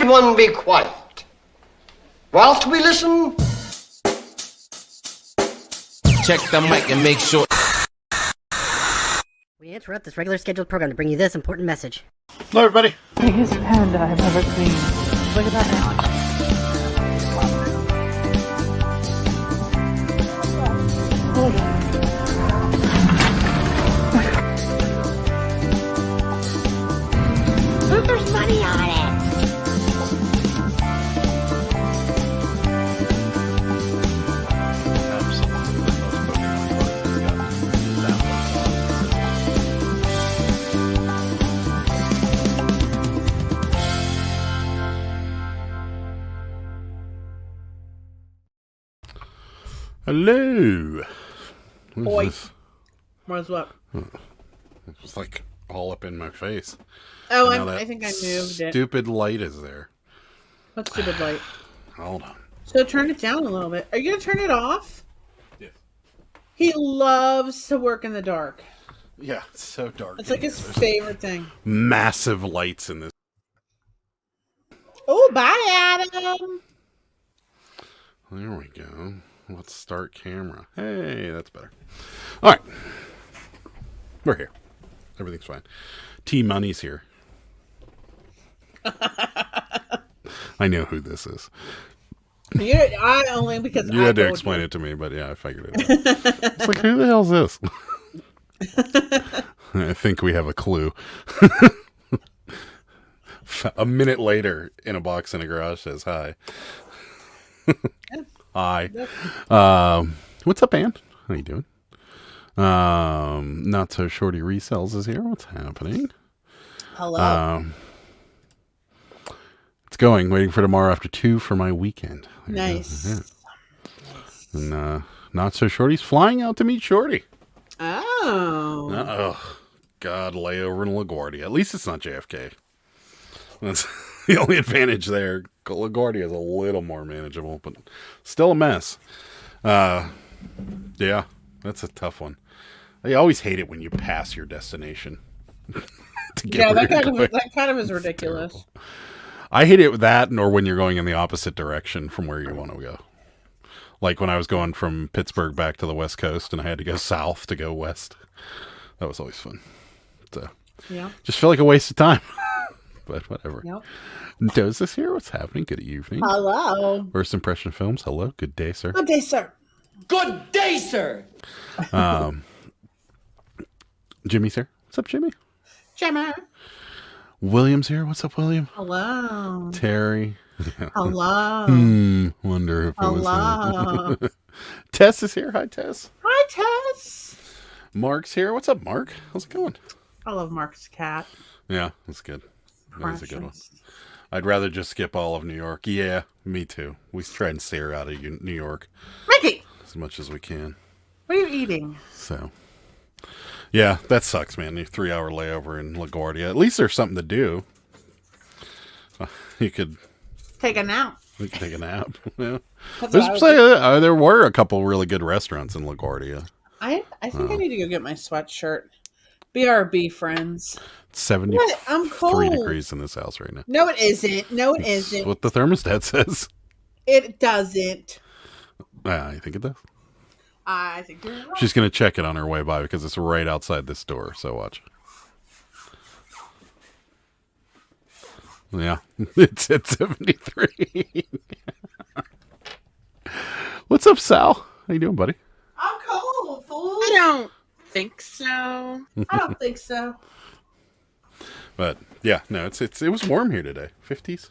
everyone be quiet. Whilst we listen... Check the mic and make sure... We interrupt this regular scheduled program to bring you this important message. Hello, everybody. Biggest panda I've ever seen. Look at that now. Look, there's money on it. Hello. Boy. This? What's what? It's like all up in my face. Oh, Now I think I moved it. Stupid light is there. What stupid light? Hold on. So turn it down a little bit. Are you going to turn it off? Yes. He loves to work in the dark. Yeah, it's so dark. It's like his favorite thing. Massive lights in this. Oh, bye, Adam. There we go. Let's start camera. Hey, that's better. All right. We're here. Everything's fine. T-Money's here. I know who this is. I only because You I had to told explain you. it to me, but yeah, I figured it out. It's like, who the hell's this? I think we have a clue. A minute later, in a box in a garage says hi. Hi. What's up, Ann? How you doing? Not So Shorty Resells is here. What's happening? Hello. It's going. Waiting for tomorrow after 2 for my weekend. There you Nice. go. Yeah. And Not So Shorty's flying out to meet Shorty. Oh. Oh, God, layover in LaGuardia. At least it's not JFK. That's the only advantage there. LaGuardia is a little more manageable, but still a mess. Yeah, that's a tough one. I always hate it when you pass your destination. Yeah, that kind of is ridiculous. Terrible. I hate it with that, nor when you're going in the opposite direction from where you want to go. Like when I was going from Pittsburgh back to the West Coast and I had to go south to go west. That was always fun. So, Yeah. just feel like a waste of time. But whatever. Yep. Does this here? What's happening? Good evening. Hello. First Impression Films. Hello. Good day, sir. Good day, sir. Good day, sir. Jimmy's here. What's up, Jimmy? Jimmy. William's here. What's up, William? Hello. Terry. Hello. Wonder if it Hello. was Tess is here. Hi, Tess. Hi, Tess. Mark's here. What's up, Mark? How's it going? I love Mark's cat. Yeah, that's good. That's a good one. Precious. I'd rather just skip all of New York. Yeah, me too. We try and stay her out of New York MIckie, as much as we can. what are you eating? So, yeah, that sucks, man. A 3-hour layover in LaGuardia. At least there's something to do. You could Take a nap. take a nap. Yeah. That's what I Let's would do. say there were a couple really good restaurants in LaGuardia. I think I need to go get my sweatshirt. BRB, friends. It's 73 What? I'm cold. degrees in this house right now. No, it isn't. No, it That's isn't. what the thermostat says. It doesn't. I think it does. I think you're right. She's going to check it on her way by because it's right outside this door. So watch. Yeah, it's at 73. What's up, Sal? How you doing, buddy? I'm cold, fool. I don't think so. I don't think so. But yeah, no, it was warm here today. 50s.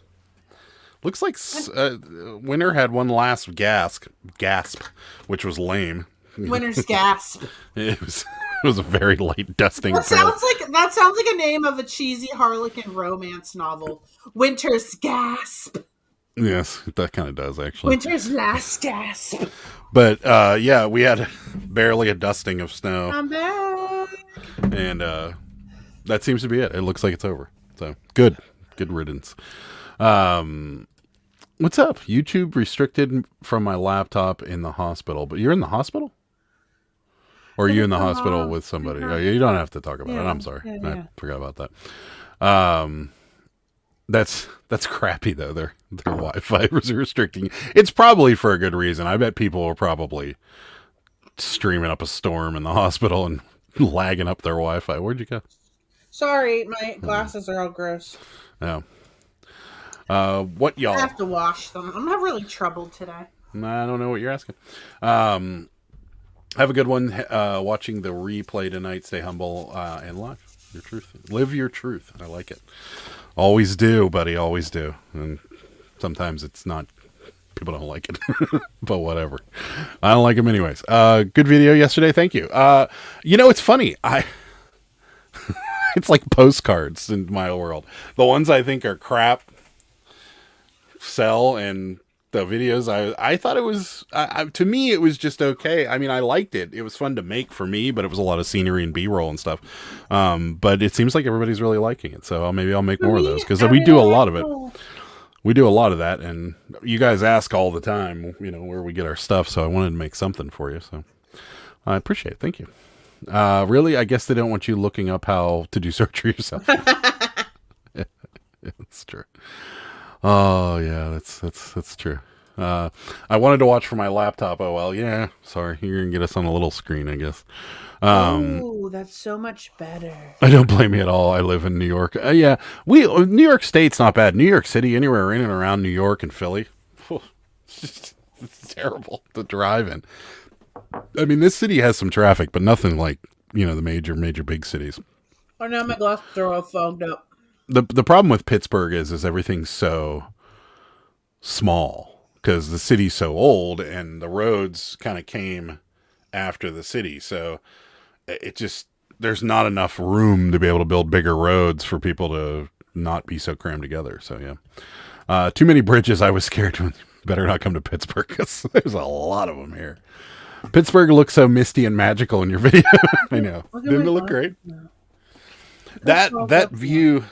Looks like winter had one last gasp, which was lame. Winter's gasp. It was a very light dusting. That sounds like a name of a cheesy Harlequin romance novel. Winter's gasp. Yes, that kind of does actually. Winter's last gasp. But yeah, we had barely a dusting of snow, I'm back. and that seems to be it. It looks like it's over. So good riddance. What's up? YouTube restricted from my laptop in the hospital, but you're in the hospital? Or are you in the hospital with somebody? You don't have to talk about it. I'm sorry. Yeah. I forgot about that. That's crappy though. Their Wi-Fi is restricting. It's probably for a good reason. I bet people are probably streaming up a storm in the hospital and lagging up their Wi-Fi. Where'd you go? Sorry, my glasses are all gross. Oh. What y'all? I have to wash them. I'm not really troubled today. I don't know what you're asking. Have a good one. Watching the replay tonight. Stay humble and live your truth. Live your truth. I like it. Always do, buddy. Always do. And sometimes it's not. People don't like it, but whatever. I don't like them anyways. Good video yesterday. Thank you. It's funny. It's like postcards in my world. The ones I think are crap sell, and the videos I thought it was to me it was just okay. I mean, I liked it. It was fun to make for me, but it was a lot of scenery and B-roll and stuff. But it seems like everybody's really liking it, so maybe I'll make more of those because we do a lot of it. We do a lot of that, and you guys ask all the time, where we get our stuff. So I wanted to make something for you. So I appreciate it. Thank you. Really, I guess they don't want you looking up how to do surgery yourself. Yeah, that's true. Oh yeah, that's true. I wanted to watch for my laptop. Oh well, yeah. Sorry, you're gonna get us on a little screen, I guess. Oh, that's so much better. I don't blame you at all. I live in New York. Yeah, New York State's not bad. New York City, anywhere in and around New York and Philly, it's terrible to drive in. I mean, this city has some traffic, but nothing like the major big cities. Oh no, my glasses are all fogged up. The problem with Pittsburgh is everything's so small because the city's so old and the roads kind of came after the city, so it just there's not enough room to be able to build bigger roads for people to not be so crammed together. So yeah, too many bridges. I was scared to. Better not come to Pittsburgh because there's a lot of them here. Pittsburgh looks so misty and magical in your video. I know. Didn't it look great? No. That view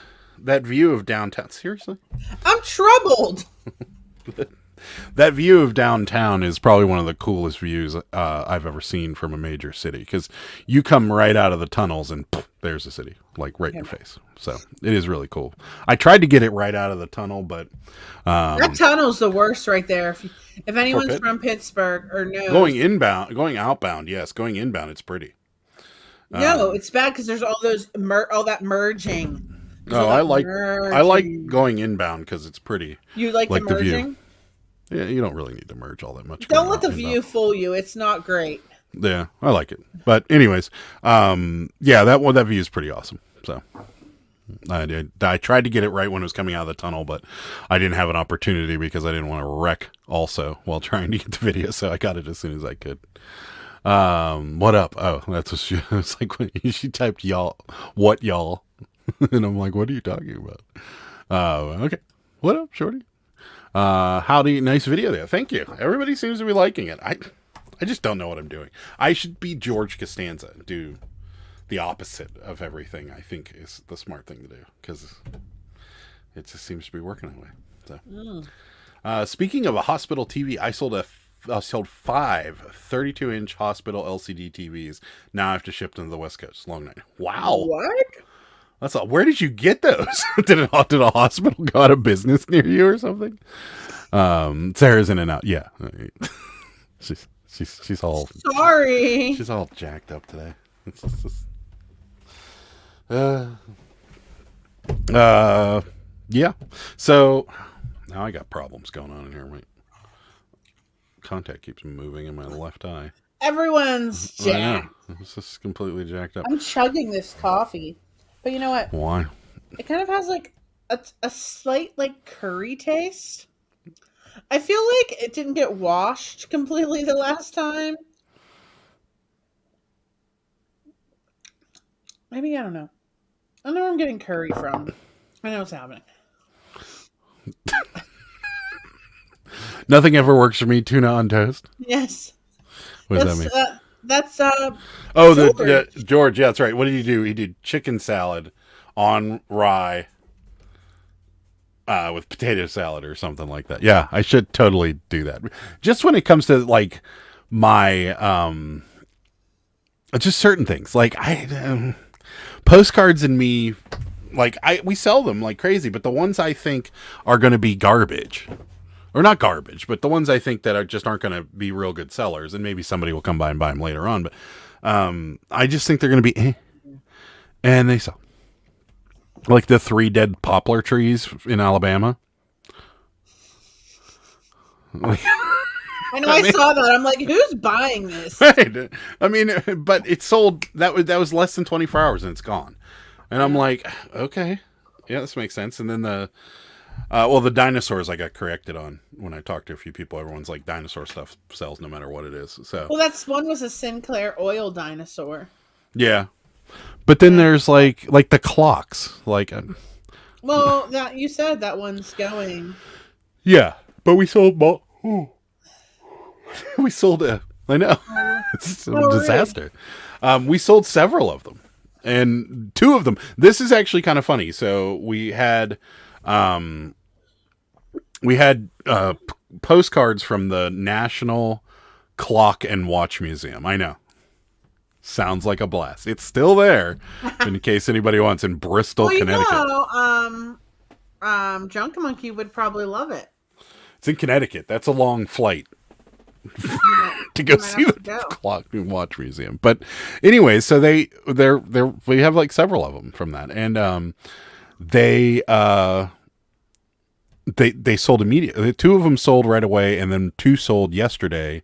of downtown. Seriously? I'm troubled. That view of downtown is probably one of the coolest views I've ever seen from a major city because you come right out of the tunnels and there's the city, like right in your face. So it is really cool. I tried to get it right out of the tunnel, but that tunnel's the worst right there. If anyone's from Pittsburgh or knows, going outbound, yes, going inbound, it's pretty. No, it's bad because there's all that merging. No, I like going inbound because it's pretty. You like the merging? The view. Yeah, you don't really need to merge all that much. Don't let the view fool you. It's not great. Yeah, I like it. But anyways, yeah, that view is pretty awesome. So I tried to get it right when it was coming out of the tunnel, but I didn't have an opportunity because I didn't want to wreck also while trying to get the video. So I got it as soon as I could. What up? Oh, that's what she was like when she typed y'all, what y'all? And I'm like, what are you talking about? Okay. What up, shorty? Howdy, nice video there. Thank you. Everybody seems to be liking it. I just don't know what I'm doing. I should be George Costanza and do the opposite of everything. I think is the smart thing to do because it just seems to be working that way. So, speaking of a hospital TV, I sold 5 32-inch hospital LCD TVs. Now I have to ship them to the West Coast. Long night. Wow. What? That's all. Where did you get those? Did a hospital go out of business near you or something? Sarah's in and out. Yeah, she's all sorry. She's all jacked up today. It's just, yeah. So now I got problems going on in here. My contact keeps moving in my left eye. Everyone's jacked. It's just completely jacked up. I'm chugging this coffee. But you know what? Why? It kind of has like a slight like curry taste. I feel like it didn't get washed completely the last time. Maybe, I don't know. I don't know where I'm getting curry from. I know what's happening. Nothing ever works for me. Tuna on toast. Yes. What does that mean? That's George. George, yeah, that's right. What did he do? He did chicken salad on rye with potato salad or something like that. Yeah, I should totally do that. Just when it comes to like my just certain things. Like postcards and me like we sell them like crazy, but the ones I think are going to be garbage, or not garbage, but the ones I think that aren't going to be real good sellers, and maybe somebody will come by and buy them later on. But I just think they're going to be, and they sell. Like the 3 dead poplar trees in Alabama. I know, I saw that. I'm like, who's buying this? Right. I mean, but it sold. That was less than 24 hours, and it's gone. And I'm like, okay, yeah, this makes sense. And then the dinosaurs I got corrected on when I talked to a few people. Everyone's like, dinosaur stuff sells no matter what it is. So Well, that's one was a Sinclair oil dinosaur. yeah, but then there's like the clocks, like. Well, that you said that one's going. Yeah, but we sold. We sold. I know it's a disaster. We sold several of them, and 2 of them. This is actually kind of funny. So we had postcards from the National Clock and Watch Museum. I know. Sounds like a blast. It's still there, in case anybody wants, in Bristol, Connecticut. Junk Monkey would probably love it. It's in Connecticut. That's a long flight to go see the Clock and Watch Museum. But anyway, so we have like several of them from that, and they sold immediately. 2 of them sold right away, and then 2 sold yesterday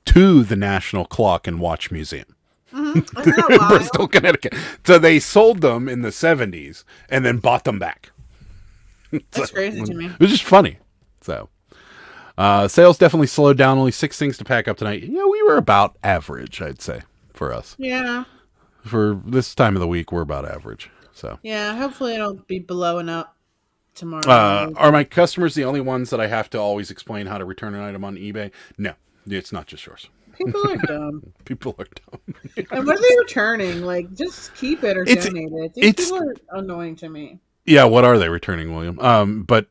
to the National Clock and Watch Museum. Mm-hmm. In Bristol, Connecticut. So they sold them in the 70s and then bought them back. That's crazy to me. It was just funny. So sales definitely slowed down. Only 6 things to pack up tonight. Yeah, we were about average, I'd say, for us. Yeah. For this time of the week, we're about average. So yeah, hopefully it'll be blowing up tomorrow. Are my customers the only ones that I have to always explain how to return an item on eBay? No, it's not just yours. People are dumb. People are dumb. And what are they returning? Like, just keep it or donate it. These people are annoying to me. Yeah, what are they returning, William? But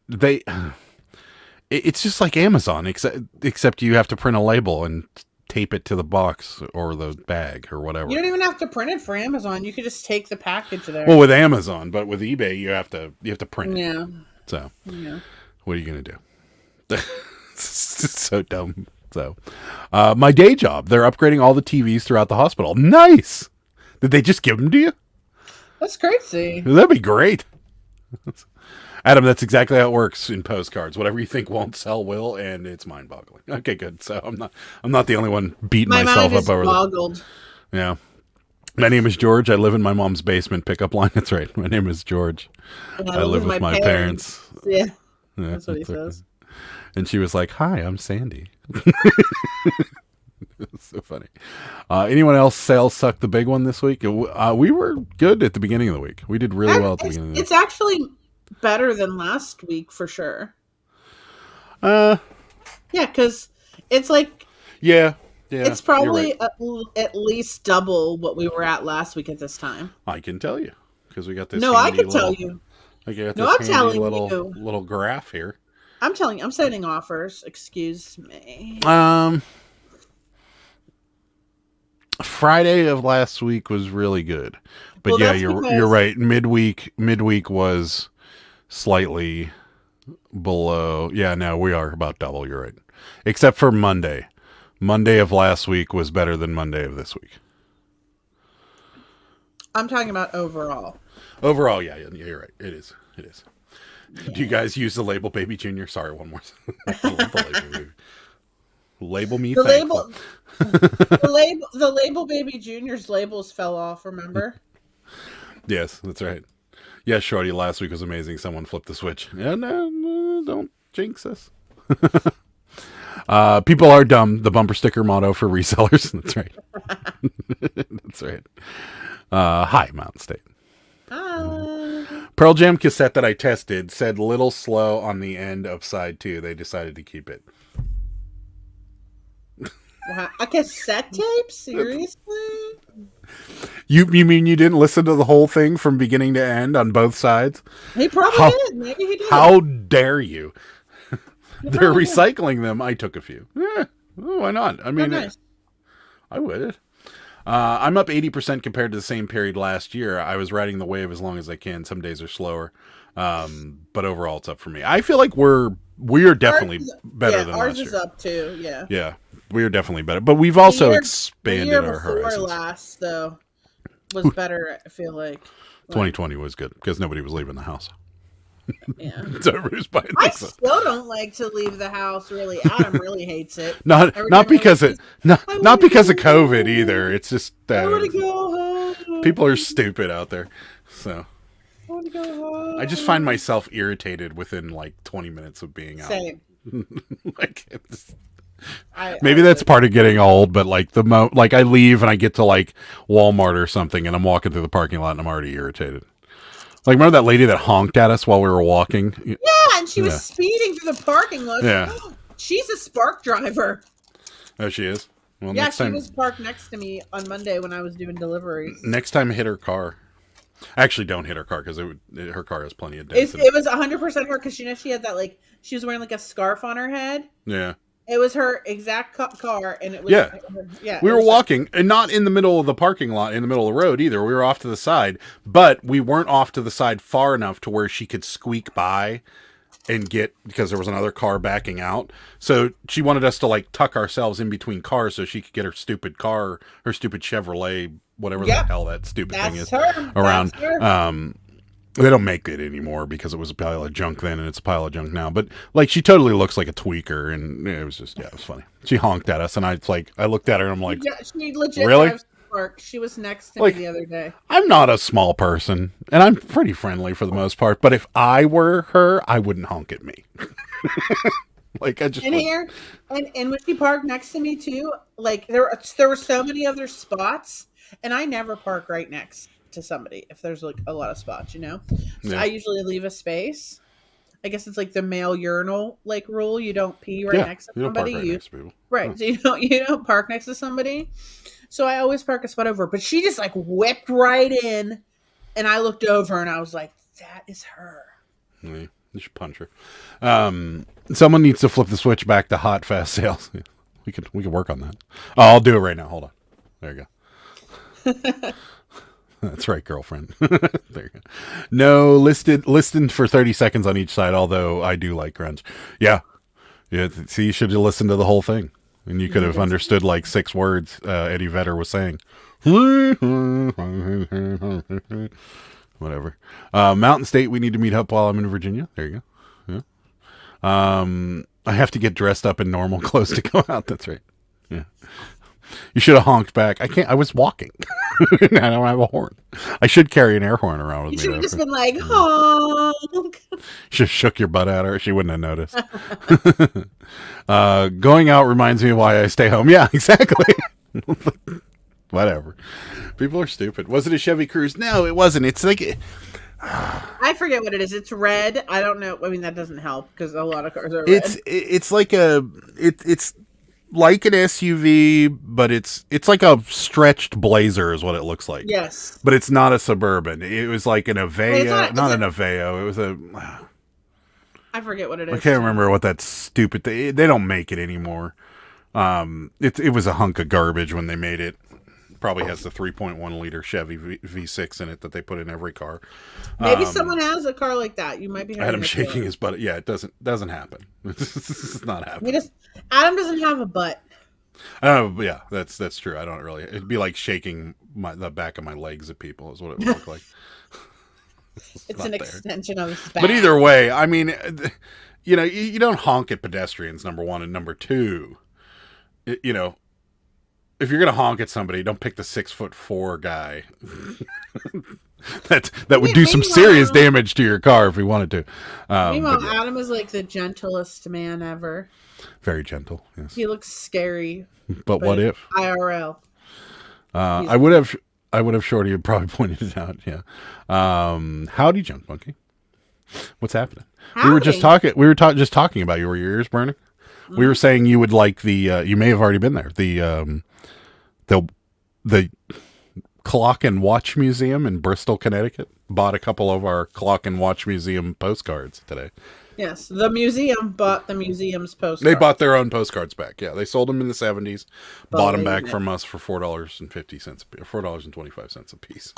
it's just like Amazon, except you have to print a label and tape it to the box or the bag or whatever. You don't even have to print it for Amazon. You could just take the package there. Well, with Amazon, but with eBay, you have to print it. Yeah. So, yeah. What are you gonna do? It's so dumb. So, my day job, they're upgrading all the TVs throughout the hospital. Nice. Did they just give them to you? That's crazy. That'd be great. Adam, that's exactly how it works in postcards. Whatever you think won't sell will, and it's mind-boggling. Okay, good. So I'm not the only one beating myself up over boggled. Yeah. My name is George. I live in my mom's basement. Pickup line. That's right. My name is George. I live with my parents. Yeah. That's what he says. And she was like, "Hi, I'm Sandy." So funny. Anyone else sales suck the big one this week? We were good at the beginning of the week. We did really well at the beginning of the week. It's actually better than last week for sure. Yeah, because it's like it's probably right. at least double what we were at last week at this time. I can tell you because we got this. No, I can tell you. I got no, I'm this telling little graph here. I'm telling you, I'm sending offers. Excuse me. Friday of last week was really good, but well, yeah, you're right. Midweek was slightly below. Yeah, no, we are about double. You're right, except for Monday. Monday of last week was better than Monday of this week. I'm talking about overall. Overall, yeah, you're right. It is. Yeah. Do you guys use the label Baby Junior? Sorry, one more. I love the label Baby. Label me. The label Baby Junior's labels fell off. Remember? Yes, that's right. Yeah, Shorty. Last week was amazing. Someone flipped the switch. Yeah, no, don't jinx us. People are dumb. The bumper sticker motto for resellers. That's right. That's right. Hi, Mountain State. Pearl Jam cassette that I tested said "little slow" on the end of side 2. They decided to keep it. Wow. A cassette tape? Seriously? You mean you didn't listen to the whole thing from beginning to end on both sides? He probably did. Maybe he did. How dare you? They're recycling them. I took a few. Yeah, why not? I mean, nice. I would. I'm up 80% compared to the same period last year. I was riding the wave as long as I can. Some days are slower. But overall it's up for me. I feel like we are definitely better than ours last year. Is up too. Yeah. Yeah, we are definitely better. But we've also the expanded year our horizons. Last though was better. I feel like 2020 was good because nobody was leaving the house. Yeah. So everybody was buying I things. still don't like to leave the house. Really, Adam really hates it. Not because of COVID home. either. It's just I want to go home. people are stupid out there. So I want to go home. I just find myself irritated within like 20 minutes of being out. Same. Like maybe that's part of getting old, but like like I leave and I get to like Walmart or something and I'm walking through the parking lot and I'm already irritated. Like, remember that lady that honked at us while we were walking? Yeah, and she was speeding through the parking lot. Yeah. She's a Spark driver. Oh, she is? Well, Yeah, she was parked next to me on Monday when I was doing deliveries. Next time, hit her car. Actually, don't hit her car because her car has plenty of dents. It was 100% her because she had that, like, she was wearing like a scarf on her head. Yeah. It was her exact car, and it was We were walking, and not in the middle of the parking lot, in the middle of the road either. We were off to the side, but we weren't off to the side far enough to where she could squeak by and get, because there was another car backing out. So she wanted us to like tuck ourselves in between cars so she could get her stupid Chevrolet, whatever the hell that stupid thing is, around. They don't make it anymore because it was a pile of junk then and it's a pile of junk now. But like she totally looks like a tweaker, and it was just it was funny. She honked at us and I looked at her and I'm like, she legit really? She was next to me the other day. I'm not a small person and I'm pretty friendly for the most part, but if I were her, I wouldn't honk at me. Like I just here and when she parked next to me too, like there were so many other spots, and I never park right next to somebody if there's like a lot of spots, So I usually leave a space. I guess it's like the male urinal like rule. You don't pee right next to somebody. Next to people. Right. So you don't park next to somebody. So I always park a spot over. But she just like whipped right in, and I looked over and I was like, that is her. Yeah, you should punch her. Someone needs to flip the switch back to hot fast sales. We could work on that. Oh, I'll do it right now. Hold on. There you go. That's right, girlfriend. There you go. No, listed for 30 seconds on each side, although I do like grunge. Yeah. See, you should have listened to the whole thing. And you could have understood like 6 words Eddie Vedder was saying. Whatever. Mountain State, we need to meet up while I'm in Virginia. There you go. Yeah. I have to get dressed up in normal clothes to go out. That's right. Yeah. You should have honked back. I can't. I was walking. I don't have a horn. I should carry an air horn around with me. You should have just been like, honk. Should have shook your butt at her. She wouldn't have noticed. Going out reminds me of why I stay home. Yeah, exactly. Whatever. People are stupid. Was it a Chevy Cruze? No, it wasn't. It's like... I forget what it is. It's red. I don't know. I mean, that doesn't help because a lot of cars are red. It's like it's like an SUV, but it's like a stretched Blazer is what it looks like. Yes. But it's not a Suburban. It was like an Aveo. Not an Aveo. It was a... I forget what it is. I can't remember what that stupid thing... They don't make it anymore. It was a hunk of garbage when they made it. Probably has the 3.1 liter Chevy V6 in it that they put in every car. Maybe someone has a car like that. You might be. Adam shaking his butt. Yeah, it doesn't happen. It's not happening. Adam doesn't have a butt. Yeah, that's true. I don't really. It'd be like shaking the back of my legs at people. Is what it would look like. It's an extension of his back. But either way, I mean, you don't honk at pedestrians. Number one, and number two, if you're gonna honk at somebody, don't pick the 6'4" guy. that would do some serious damage to your car if he wanted to. Meanwhile, Adam is like the gentlest man ever. Very gentle. Yes. He looks scary. But what if IRL? I would have Shorty had probably pointed it out. Yeah. Howdy, Junk Monkey. What's happening? Howdy. We were just talking about you. Were your ears burning? Mm-hmm. We were saying you would like the. You may have already been there. The Clock and Watch Museum in Bristol, Connecticut. Bought a couple of our Clock and Watch Museum postcards today. Yes, the museum bought the museum's postcards. They bought their own postcards back. Yeah, they sold them in the 70s, bought them back Believe it. from us for $4.50, $4.25 a piece.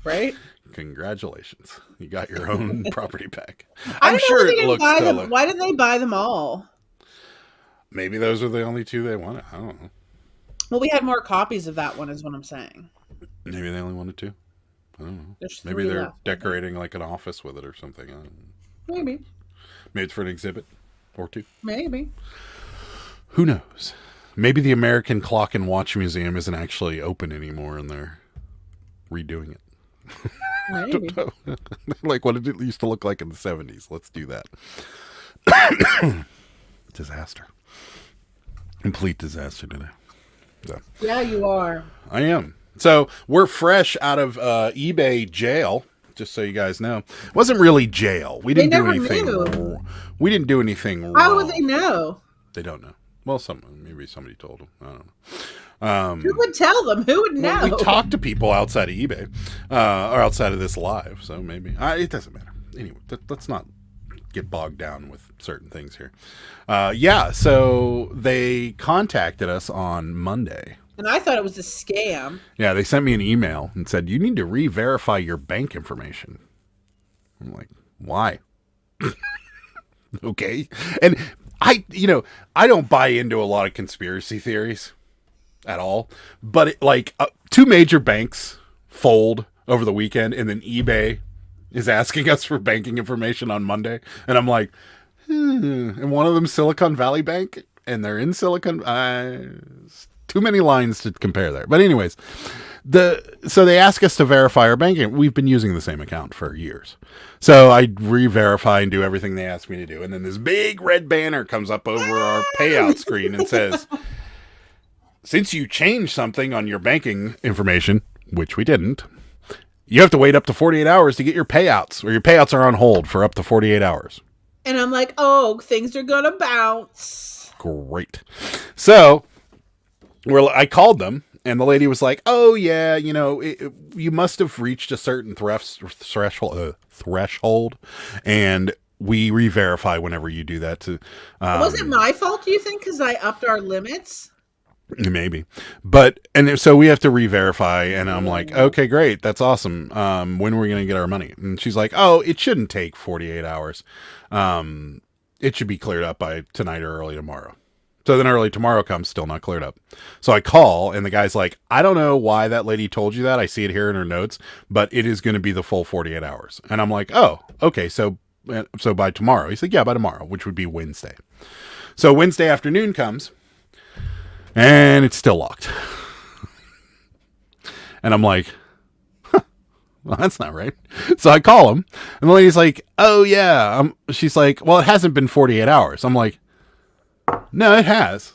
Right? Congratulations, you got your own property back. I I'm don't know sure why they it didn't looks buy them. stellar. Why did they buy them all? Maybe those are the only two they wanted. I don't know. Well, we had more copies of that one, is what I'm saying. Maybe they only wanted two. I don't know. There's Maybe 3 they're left. decorating like an office with it or something. I don't know. Maybe. Maybe it's for an exhibit or two. Maybe. Who knows? Maybe the American Clock and Watch Museum isn't actually open anymore and they're redoing it. Maybe. Like what it used to look like in the 70s. Let's do that. Disaster. Complete disaster today. So, Yeah, you are. I am. So we're fresh out of eBay jail. Just so you guys know, it wasn't really jail. We didn't do never anything. knew. We didn't do anything wrong. How would they know? They don't know. Well, maybe somebody told them. I don't know. Who would tell them? Who would know? We talked to people outside of eBay or outside of this live, so maybe it doesn't matter. Anyway, let's not get bogged down with certain things here. Yeah, so they contacted us on Monday. And I thought it was a scam. Yeah, they sent me an email and said, you need to re-verify your bank information. I'm like, why? Okay. And I don't buy into a lot of conspiracy theories at all. But two major banks fold over the weekend and then eBay is asking us for banking information on Monday. And I'm like, and one of them Silicon Valley Bank and they're in too many lines to compare there. But anyways, so they ask us to verify our banking. We've been using the same account for years. So I re-verify and do everything they ask me to do. And then this big red banner comes up over our payout screen and says, since you changed something on your banking information, which we didn't, you have to wait up to 48 hours to get your payouts, or your payouts are on hold for up to 48 hours. And I'm like, oh, things are going to bounce. Great. So I called them, and the lady was like, "Oh yeah, you must have reached a certain threshold, and we re-verify whenever you do that." Was it my fault, do you think, because I upped our limits? Maybe, but so we have to re-verify, and I'm like, "Okay, great, that's awesome. When are we going to get our money?" And she's like, "Oh, it shouldn't take 48 hours. It should be cleared up by tonight or early tomorrow." So then early tomorrow comes, still not cleared up. So I call, and the guy's like, I don't know why that lady told you that. I see it here in her notes, but it is going to be the full 48 hours. And I'm like, oh, okay. So by tomorrow. He's like, yeah, by tomorrow, which would be Wednesday. So Wednesday afternoon comes, and it's still locked. And I'm like, well, that's not right. So I call him, and the lady's like, oh, yeah. She's like, well, it hasn't been 48 hours. I'm like, no, it has.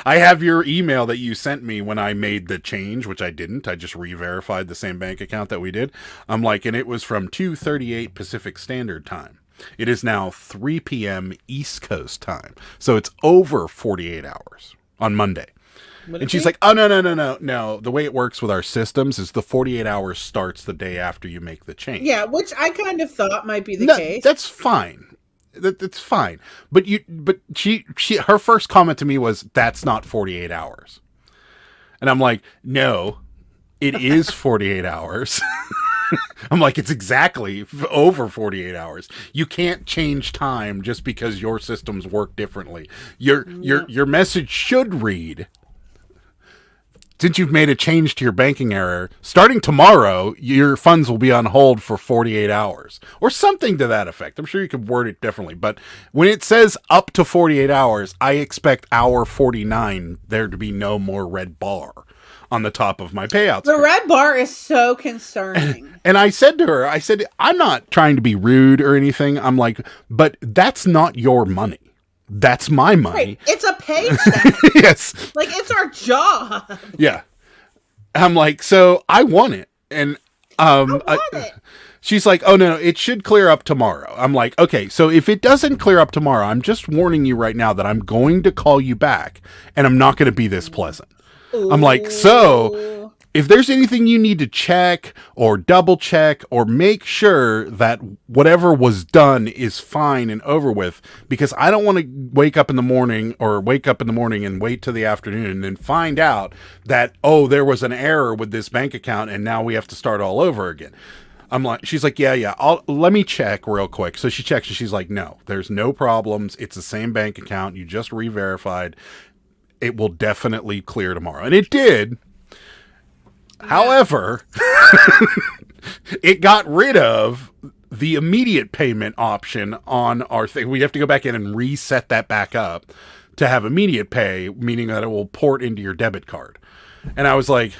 I have your email that you sent me when I made the change, which I didn't. I just re-verified the same bank account that we did. I'm like, and it was from 2:38 Pacific Standard Time. It is now 3 p.m. East Coast time. So it's over 48 hours on Monday. And she's like, oh, no. The way it works with our systems is the 48 hours starts the day after you make the change. Yeah, which I kind of thought might be the case. That's fine. That's fine. But she her first comment to me was, that's not 48 hours. And I'm like, no, it is 48 hours. I'm like, it's exactly over 48 hours. You can't change time just because your systems work differently. Your message should read, since you've made a change to your banking error, starting tomorrow, your funds will be on hold for 48 hours. Or something to that effect. I'm sure you could word it differently. But when it says up to 48 hours, I expect hour 49 there to be no more red bar on the top of my payouts. The red bar is so concerning. And I said to her, I'm not trying to be rude or anything. I'm like, but that's not your money. That's my money. Right. It's a paycheck. Yes. Like, it's our job. Yeah. I'm like, so I want it. And she's like, oh, no, it should clear up tomorrow. I'm like, okay, so if it doesn't clear up tomorrow, I'm just warning you right now that I'm going to call you back, and I'm not going to be this pleasant. I'm like, so if there's anything you need to check or double check or make sure that whatever was done is fine and over with, because I don't want to wake up in the morning and wait till the afternoon and then find out that, oh, there was an error with this bank account and now we have to start all over again. She's like, yeah, let me check real quick. So she checks and she's like, no, there's no problems. It's the same bank account. You just re-verified. It will definitely clear tomorrow. And it did. However, it got rid of the immediate payment option on our thing. We have to go back in and reset that back up to have immediate pay, meaning that it will port into your debit card. And I was like,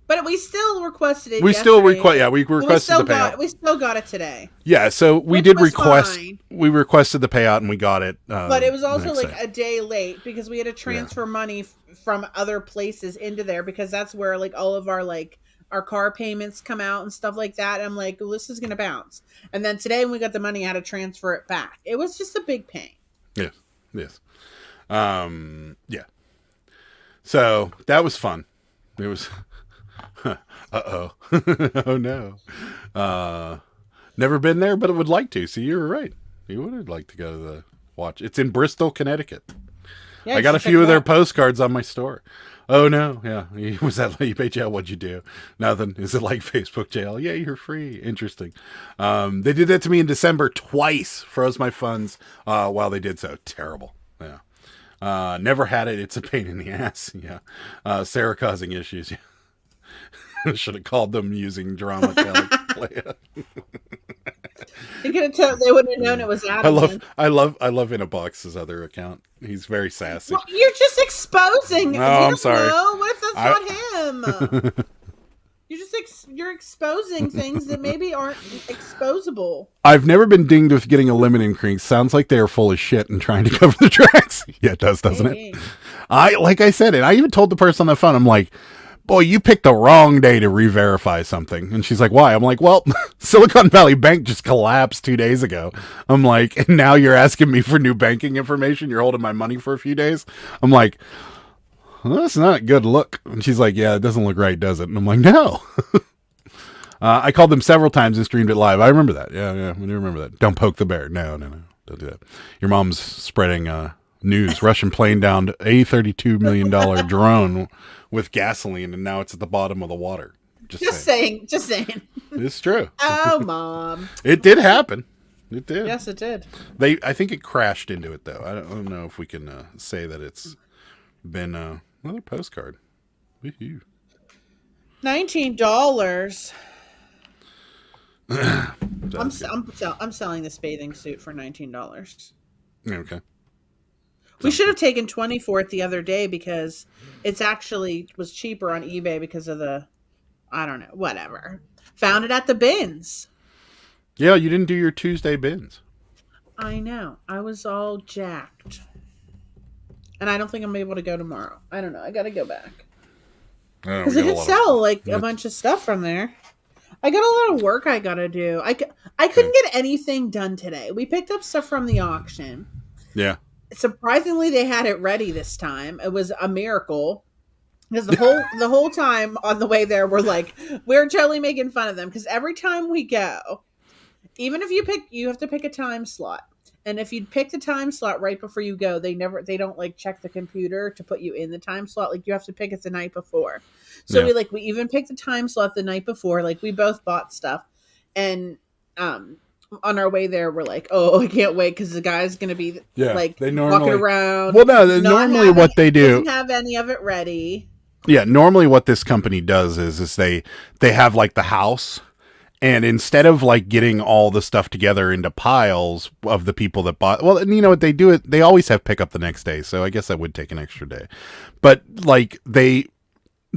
but we still requested it. We requested the payout. We still got it today. Yeah, so we did request. Fine. We requested the payout and we got it. But it was also like a day late because we had to transfer money from other places into there, because that's where like all of our like our car payments come out and stuff like that. And I'm like, well, this is gonna bounce. And then today when we got the money, I had to transfer it back. It was just a big pain. Yes. Yeah. So that was fun. It was. Uh-oh. Oh, no. Never been there, but I would like to. See, you were right. You would like to go to the watch. It's in Bristol, Connecticut. Yeah, I got a few of their postcards on my store. Oh, no. Yeah. Was that like you pay jail? What'd you do? Nothing. Is it like Facebook jail? Yeah, you're free. Interesting. They did that to me in December twice. Froze my funds while they did so. Terrible. Yeah. Never had it. It's a pain in the ass. Yeah. Sarah causing issues. Yeah. Should have called them using drama. They could have told. They wouldn't have known it was Adam. I love In a Box's other account. He's very sassy. Well, you're just exposing. No, I'm sorry. What if that's not him? You're exposing things that maybe aren't exposable. I've never been dinged with getting a lemon increase. Sounds like they are full of shit and trying to cover the tracks. Yeah, it does, doesn't it? Like I said, and I even told the person on the phone, I'm like, boy, you picked the wrong day to re-verify something. And she's like, why? I'm like, well, Silicon Valley Bank just collapsed 2 days ago. I'm like, and now you're asking me for new banking information. You're holding my money for a few days. I'm like, well, that's not a good look. And she's like, yeah, it doesn't look right, does it? And I'm like, no. I called them several times and streamed it live. I remember that. Yeah, I do remember that. Don't poke the bear. No. Don't do that. Your mom's spreading news. Russian plane downed a $32 million drone with gasoline, and now it's at the bottom of the water. Just saying. It's true. Oh, Mom. It did happen. It did. Yes, it did. I think it crashed into it, though. I don't know if we can say that it's been another postcard. Woo-hoo. $19. I'm selling this bathing suit for $19. Okay. We should have taken 20 for it the other day because it's actually was cheaper on eBay because of I don't know, whatever. Found it at the bins. Yeah, you didn't do your Tuesday bins. I know. I was all jacked. And I don't think I'm able to go tomorrow. I don't know. I got to go back. Because I could sell a bunch of stuff from there. I got a lot of work I got to do. I couldn't get anything done today. We picked up stuff from the auction. Yeah. Surprisingly, they had it ready this time. It was a miracle because the whole time on the way there, we're totally making fun of them because every time we go, even if you have to pick a time slot, and if you pick the time slot right before you go, they don't check the computer to put you in the time slot. You have to pick it the night before. So we even picked the time slot the night before. We both bought stuff, and on our way there, we're like, oh, I can't wait because the guy's going to be they normally walking around. Well, no, normally what they do doesn't have any of it ready. Yeah, normally what this company does is they have the house, and instead of getting all the stuff together into piles of the people that bought, well, and you know what they do, they always have pickup the next day, so I guess that would take an extra day. But they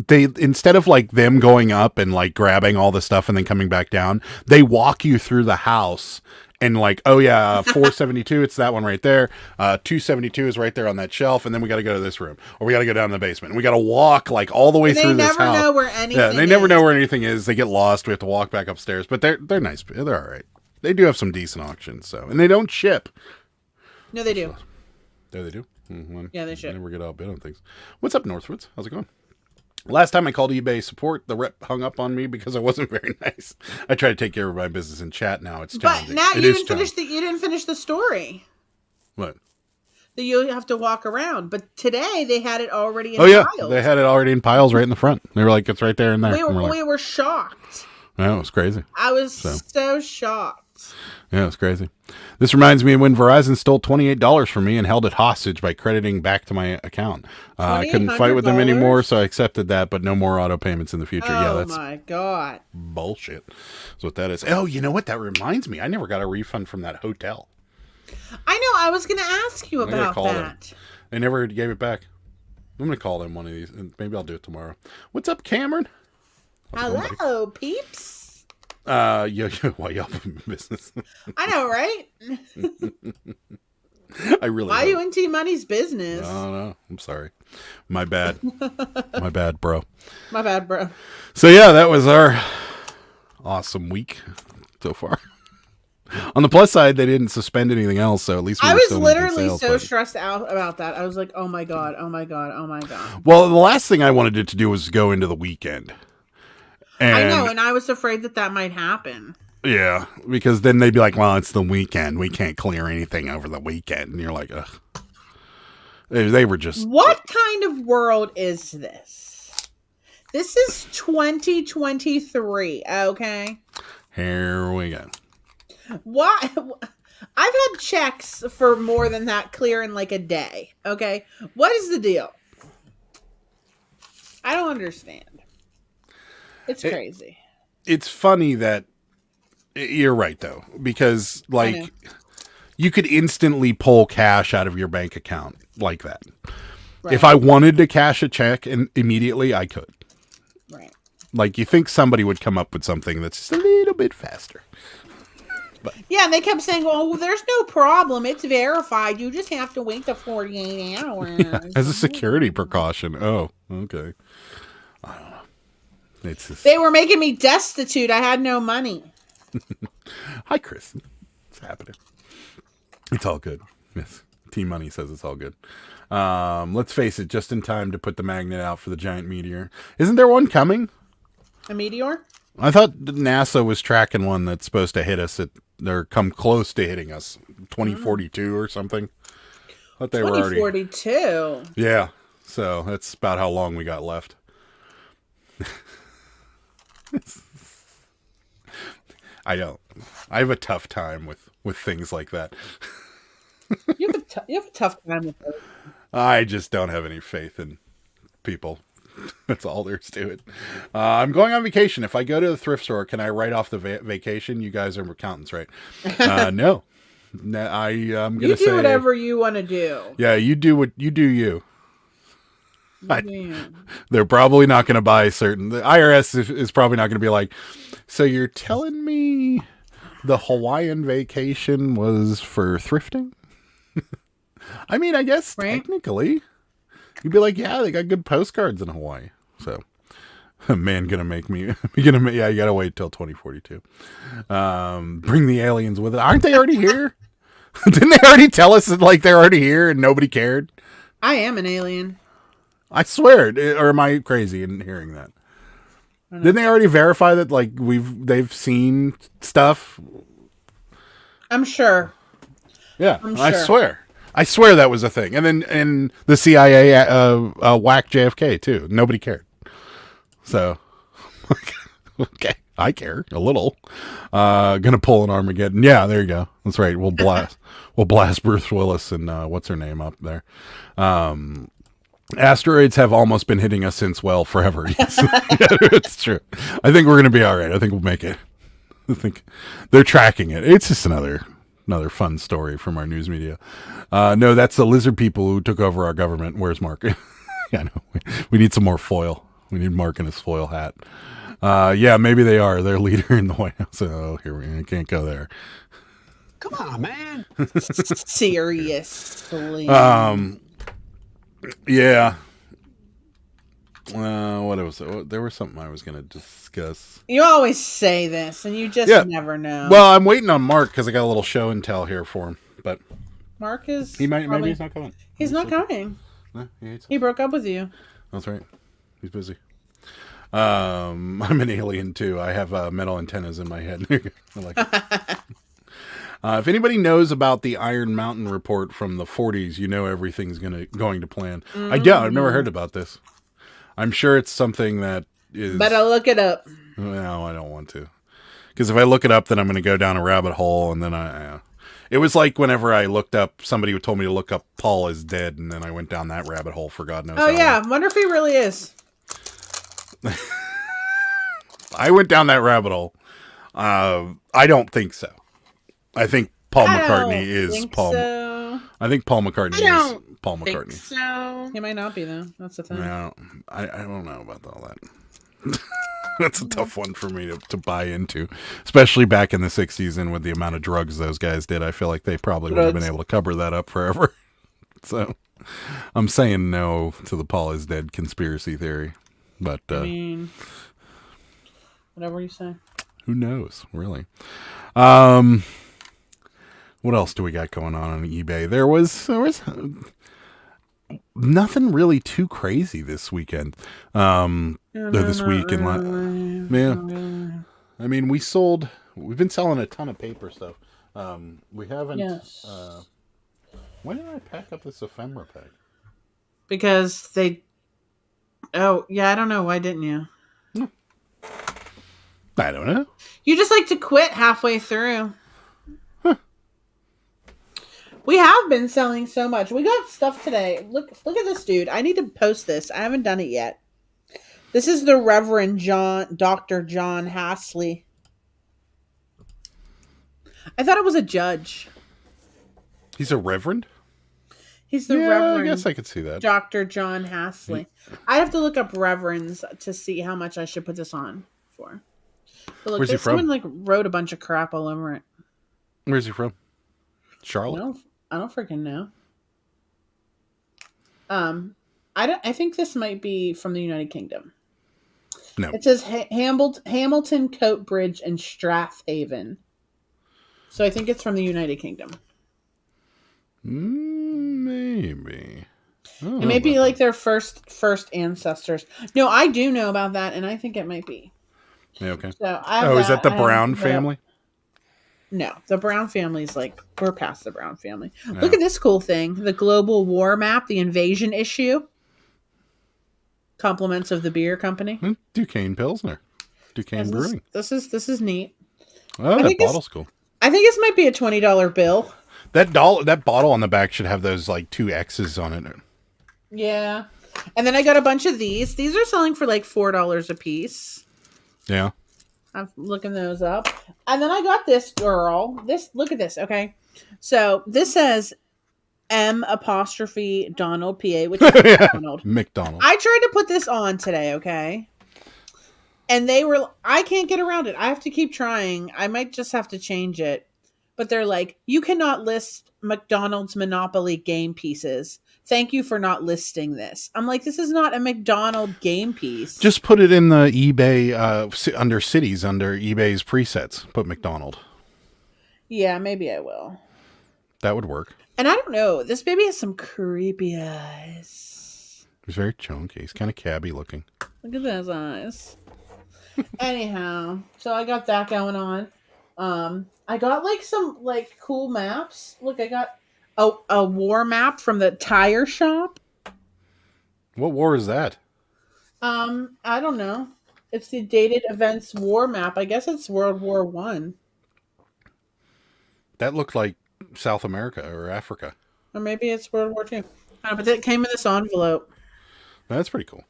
instead of them going up and grabbing all the stuff and then coming back down, they walk you through the house and oh yeah, 472, it's that one right there. 272 is right there on that shelf, and then we got to go to this room, or we got to go down the basement, and we got to walk all the way through this house. They never know where anything. They never know where anything is. They get lost. We have to walk back upstairs, but they're nice. They're all right. They do have some decent auctions, and they don't ship. No, they do. There they do. Yeah, they ship. Never get outbid on things. What's up, Northwoods? How's it going? Last time I called eBay support, the rep hung up on me because I wasn't very nice. I try to take care of my business in chat now. It's But challenging. now It you is didn't finish challenging. you didn't finish the story. What? That you have to walk around. But today they had it already in Oh yeah, piles. they had it already in piles right in the front. They were like, "It's right there and there." We And were, we're like, we were shocked. "Yeah, it was crazy." I was so shocked. Yeah, it's crazy. This reminds me of when Verizon stole $28 from me and held it hostage by crediting back to my account. I couldn't fight with them anymore, so I accepted that, but no more auto payments in the future. Yeah, Oh that's my God. bullshit. That's what that is. Oh, you know what? That reminds me. I never got a refund from that hotel. I know. I was going to ask you I gotta about call them. that. They never gave it back. I'm going to call them one of these, and maybe I'll do it tomorrow. What's up, Cameron? Hello, peeps. Why y'all in business? I know, right? I really Why are don't. you in T-Money's business? No. I'm sorry. My bad. My bad, bro. My bad, bro. So yeah, that was our awesome week so far. On the plus side, they didn't suspend anything else, so at least we I were was still making literally sales, so but- stressed out about that. I was like, oh my God, oh my God, oh my God. Well, the last thing I wanted it to do was go into the weekend. And, I know, and I was afraid that might happen. yeah, because then they'd be like, well, it's the weekend. We can't clear anything over the weekend. And you're like, ugh. They were just... What kind of world is this? This is 2023, okay? Here we go. Why? I've had checks for more than that clear in like a day, okay? What is the deal? I don't understand. It's crazy. It's funny that... You're right, though, because, like, you could instantly pull cash out of your bank account like that. Right. If I wanted to cash a check immediately, I could. Right. Like, you think somebody would come up with something that's just a little bit faster. Yeah, and they kept saying, well, there's no problem. It's verified. You just have to wait the 48 hours. As a security precaution. Oh, okay. I don't know. It's just... They were making me destitute. I had no money. Hi, Chris. It's happening. It's all good. Yes. Team Money says it's all good. Let's face it, just in time to put the magnet out for the giant meteor. Isn't there one coming? A meteor? I thought NASA was tracking one that's supposed to hit us or come close to hitting us. 2042 or something. I thought they were already... 2042? Yeah. So that's about how long we got left. I don't. I have a tough time with things like that. You have a tough time with those. I just don't have any faith in people. That's all there's to it. I'm going on vacation. If I go to the thrift store, can I write off the vacation? You guys are accountants, right? No. I'm going to say... You do whatever you want to do. Yeah, you do what you do you. Yeah. They're probably not going to buy certain... The IRS is probably not going to be like, so you're telling me the Hawaiian vacation was for thrifting? I mean, I guess technically... You'd be like, yeah, they got good postcards in Hawaii. So, man, yeah, you gotta wait till 2042. Bring the aliens with it. Aren't they already here? Didn't they already tell us that, like, they're already here and nobody cared? I am an alien. I swear, or am I crazy in hearing that? Didn't they already verify that, like, they've seen stuff? I'm sure. Yeah, I'm sure. I swear that was a thing. And then the CIA whacked JFK too. Nobody cared. So, okay, I care a little. Gonna pull an Armageddon. Yeah, there you go. That's right. We'll blast Bruce Willis and what's her name up there. Asteroids have almost been hitting us since, well, forever. Yes. It's true. I think we're gonna be all right. I think we'll make it. I think they're tracking it. It's just another fun story from our news media. No, that's the lizard people who took over our government. Where's Mark? Yeah, no, we need some more foil. We need Mark in his foil hat. Yeah, maybe they are. Their leader in the White House. Oh, I can't go there. Come on, man. Seriously. Yeah. What was it? There was something I was going to discuss. You always say this, and you just never know. Well, I'm waiting on Mark because I got a little show and tell here for him. But Mark is... maybe he's not coming. He's not coming. No, He broke up with you. That's right. He's busy. I'm an alien too. I have metal antennas in my head. I like it. If anybody knows about the Iron Mountain report from the 40s, you know everything's going to plan. I doubt. I've never heard about this. I'm sure it's something that is. Better look it up. No, I don't want to. Because if I look it up, then I'm going to go down a rabbit hole, and then It was like whenever I looked up, somebody told me to look up Paul is dead, and then I went down that rabbit hole for God knows how Oh yeah, long. wonder if he really is. I went down that rabbit hole. I don't think so. I think Paul McCartney is Paul. So. I think Paul McCartney is Paul Think McCartney. so. He might not be though. That's the thing. No, I don't know about all that. That's a tough one for me to buy into, especially back in the 60s and with the amount of drugs those guys did. I feel like they probably would have been able to cover that up forever. So I'm saying no to the Paul is dead conspiracy theory. But I mean, whatever you say. Who knows, really? What else do we got going on eBay? There was nothing really too crazy this weekend. This week and I mean, we've been selling a ton of paper stuff. We haven't. Yes. When did I pack up this ephemera pack? Because they. Oh yeah, I don't know. Why didn't you? I don't know. You just like to quit halfway through. We have been selling so much. We got stuff today. Look at this, dude. I need to post this. I haven't done it yet. This is the Reverend Dr. John Hasley. I thought it was a judge. He's a reverend? He's the Reverend. I guess I could see that. Dr. John Hasley. I have to look up reverends to see how much I should put this on for. But look, Where's he from? Someone wrote a bunch of crap all over it. Where's he from? Charlotte? I don't freaking know. I think this might be from the United Kingdom. No. It says Hamilton, Coatbridge, and Strathaven. So I think it's from the United Kingdom. Maybe. It may be like their first ancestors. No, I do know about that, and I think it might be. Yeah, okay. So is that the Brown family? No, the Brown family's we're past the Brown family. No. Look at this cool thing. The global war map, the invasion issue. Compliments of the beer company. Duquesne Pilsner. Duquesne Brewing. This is neat. Oh, that bottle's cool. I think this might be a $20 bill. That bottle on the back should have those 2 X's on it. Yeah. And then I got a bunch of these. These are selling for $4 a piece. Yeah. I'm looking those up. And then I got this girl. Look at this, okay? So this says M'' Donald PA, which is McDonald. McDonald. I tried to put this on today, okay? And I can't get around it. I have to keep trying. I might just have to change it. But they're like, you cannot list McDonald's Monopoly game pieces. Thank you for not listing this. I'm like, this is not a McDonald game piece. Just put it in the eBay under cities, under eBay's presets. Put McDonald. Yeah, maybe I will. That would work. And I don't know. This baby has some creepy eyes. He's very chunky. He's kind of cabby looking. Look at those eyes. Anyhow, so I got that going on. I got some cool maps. Look, I got a war map from the tire shop. What war is that? I don't know. It's the dated events war map. I guess it's World War I. That looked like South America or Africa. Or maybe it's World War II. But it came in this envelope. That's pretty cool.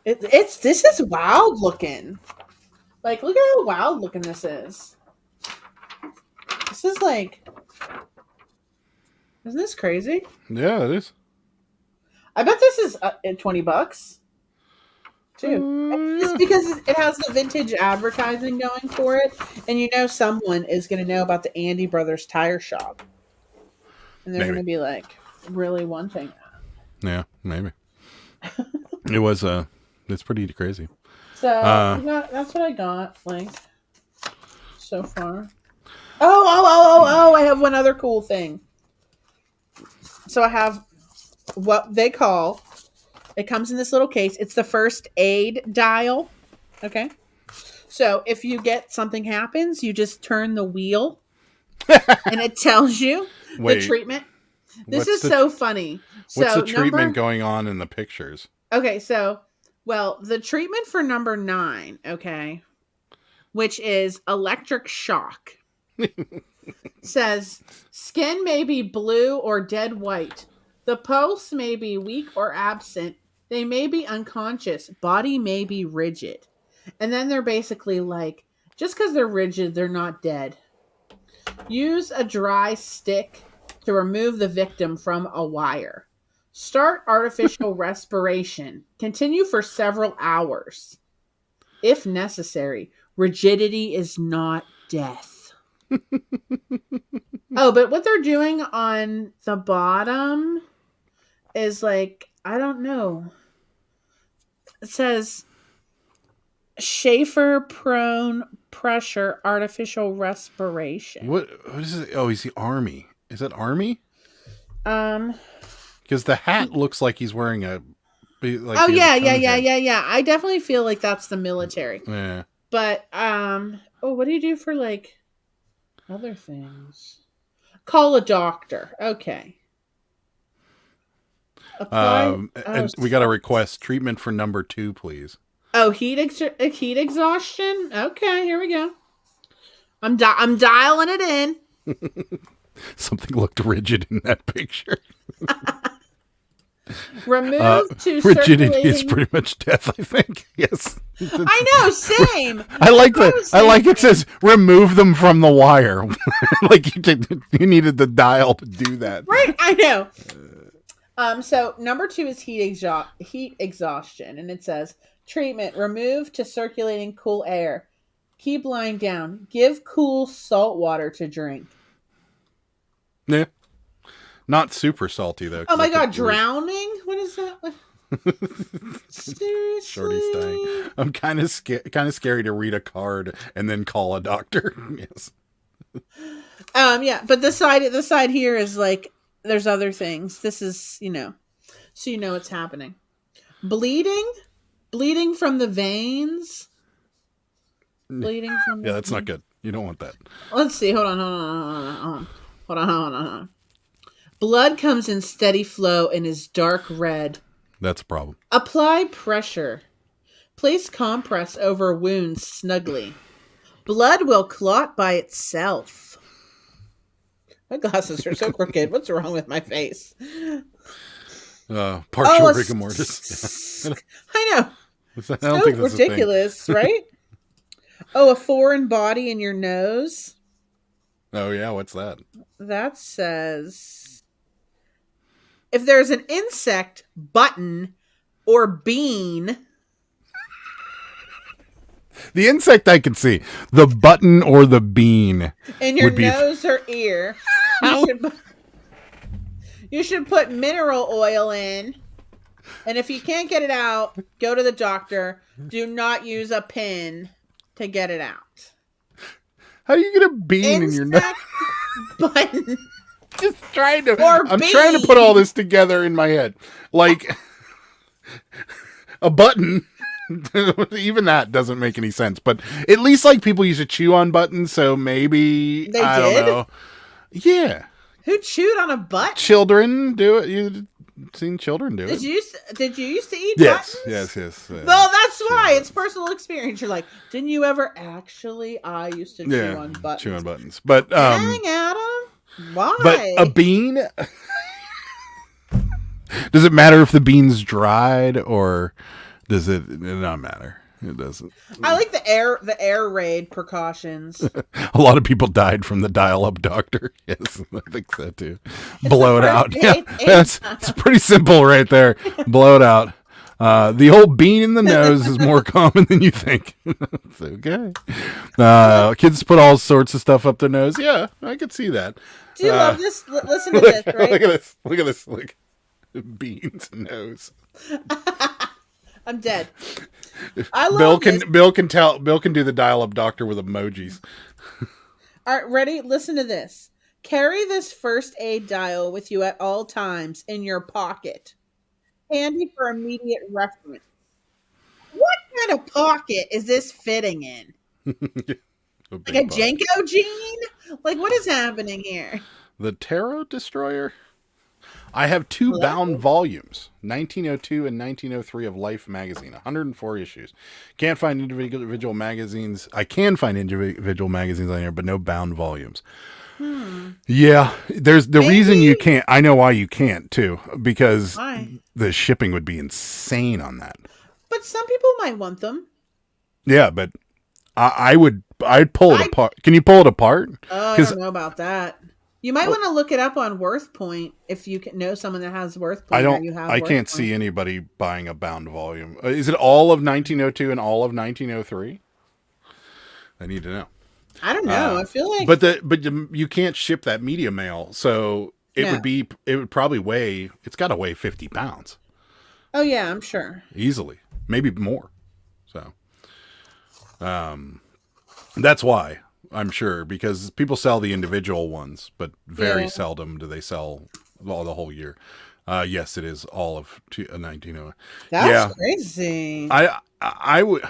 This is wild looking. Look at how wild looking this is. This is isn't this crazy? Yeah, it is. I bet this is $20 too. It's because it has the vintage advertising going for it, and someone is going to know about the Andy Brothers Tire Shop, and they're going to be really wanting that. Yeah, maybe. It was it's pretty crazy. So that's what I got so far. Oh! I have one other cool thing. So I have what they call It comes in this little case. It's the first aid dial. Okay. So if you get something happens, you just turn the wheel and it tells you Wait, the treatment. This what's is so funny. What's So the treatment going on in the pictures? Okay, so the treatment for number 9, okay, which is electric shock, says skin may be blue or dead white. The pulse may be weak or absent. They may be unconscious. Body may be rigid. And then they're basically like, just because they're rigid, they're not dead. Use a dry stick to remove the victim from a wire. Start artificial respiration. Continue for several hours. If necessary, rigidity is not death. Oh, but what they're doing on the bottom is like, I don't know. It says Schaefer prone pressure artificial respiration. What is it? Oh, he's the Army. Is it Army? Because the hat looks like he's wearing a. Like oh yeah. I definitely feel like that's the military. Yeah. But what do you do for like other things? Call a doctor. Okay. And we got a request treatment for number 2, please. Oh, heat exhaustion. Okay, here we go. I'm dialing it in. Something looked rigid in that picture. Remove to rigidity is pretty much death, I think. Yes. I know, same. I like that. I like it says remove them from the wire. Like you needed the dial to do that. Right, I know. So number 2 is heat exhaustion, and it says treatment: remove to circulating cool air. Keep lying down. Give cool salt water to drink. Yeah. Not super salty though. Oh my god, drowning? What is that? Seriously? Shorty's dying. I'm kind of scary to read a card and then call a doctor. Yes. Yeah, but the side here is like there's other things. This is, so you know what's happening. Bleeding from the veins. Bleeding from the that's not good. You don't want that. Let's see. Hold on. Blood comes in steady flow and is dark red. That's a problem. Apply pressure. Place compress over wounds snugly. Blood will clot by itself. My glasses are so crooked. What's wrong with my face? Partial rigor mortis. I know. I don't think that's ridiculous, right? Oh, a foreign body in your nose. Oh yeah, what's that? That says if there's an insect, button, or bean. The insect I can see. The button or the bean. In your nose or ear. You should put mineral oil in. And if you can't get it out, go to the doctor. Do not use a pin to get it out. How do you get a bean in your nose? Button. Just trying to. I'm bean. trying to put all this together in my head. Like a button. Even that doesn't make any sense. But at least like people used to chew on buttons, so maybe I don't know. Yeah. Who chewed on a button? Children do it. You've seen children do it. Did you used to eat yes, buttons? Yes. Well, that's why it's personal experience. You're like, didn't you ever actually? I used to chew on buttons. Chew on buttons, but dang, Adam, why? But a bean. Does it matter if the bean's dried or does it not matter? It doesn't. I like the air raid precautions. A lot of people died from the dial-up doctor. Yes, I think so too. Blow it out. Yeah, it's pretty simple right there. Blow it out. The old bean in the nose is more common than you think. It's okay. Kids put all sorts of stuff up their nose. Yeah, I could see that. Do you love this? Listen to this, right? Look at this. Look. Beans nose. I'm dead. I love Bill can do the dial-up doctor with emojis. All right, ready? Listen to this. Carry this first aid dial with you at all times in your pocket. handy for immediate reference. What kind of pocket is this fitting in? Like a Jenko jean? Like, what is happening here? The Tarot Destroyer. I have two bound volumes, 1902 and 1903 of Life magazine, 104 issues. Can't find individual magazines. I can find individual magazines on here, but no bound volumes. Yeah, there's the reason you can't. I know why you can't too, because the shipping would be insane on that. But some people might want them. Yeah, but I'd pull it apart. Can you pull it apart? I don't know about that. You might want to look it up on Worth Point if you know someone that has Worth Point. I can't see anybody buying a bound volume. Is it all of 1902 and all of 1903? I need to know. I don't know. I feel like, but you can't ship that media mail, so it would probably weigh. It's got to weigh 50 pounds. Oh yeah, I'm sure. Easily, maybe more. So, that's why. I'm sure, because people sell the individual ones, but very seldom do they sell the whole year. Yes, it is all of 1901. That's crazy. I would,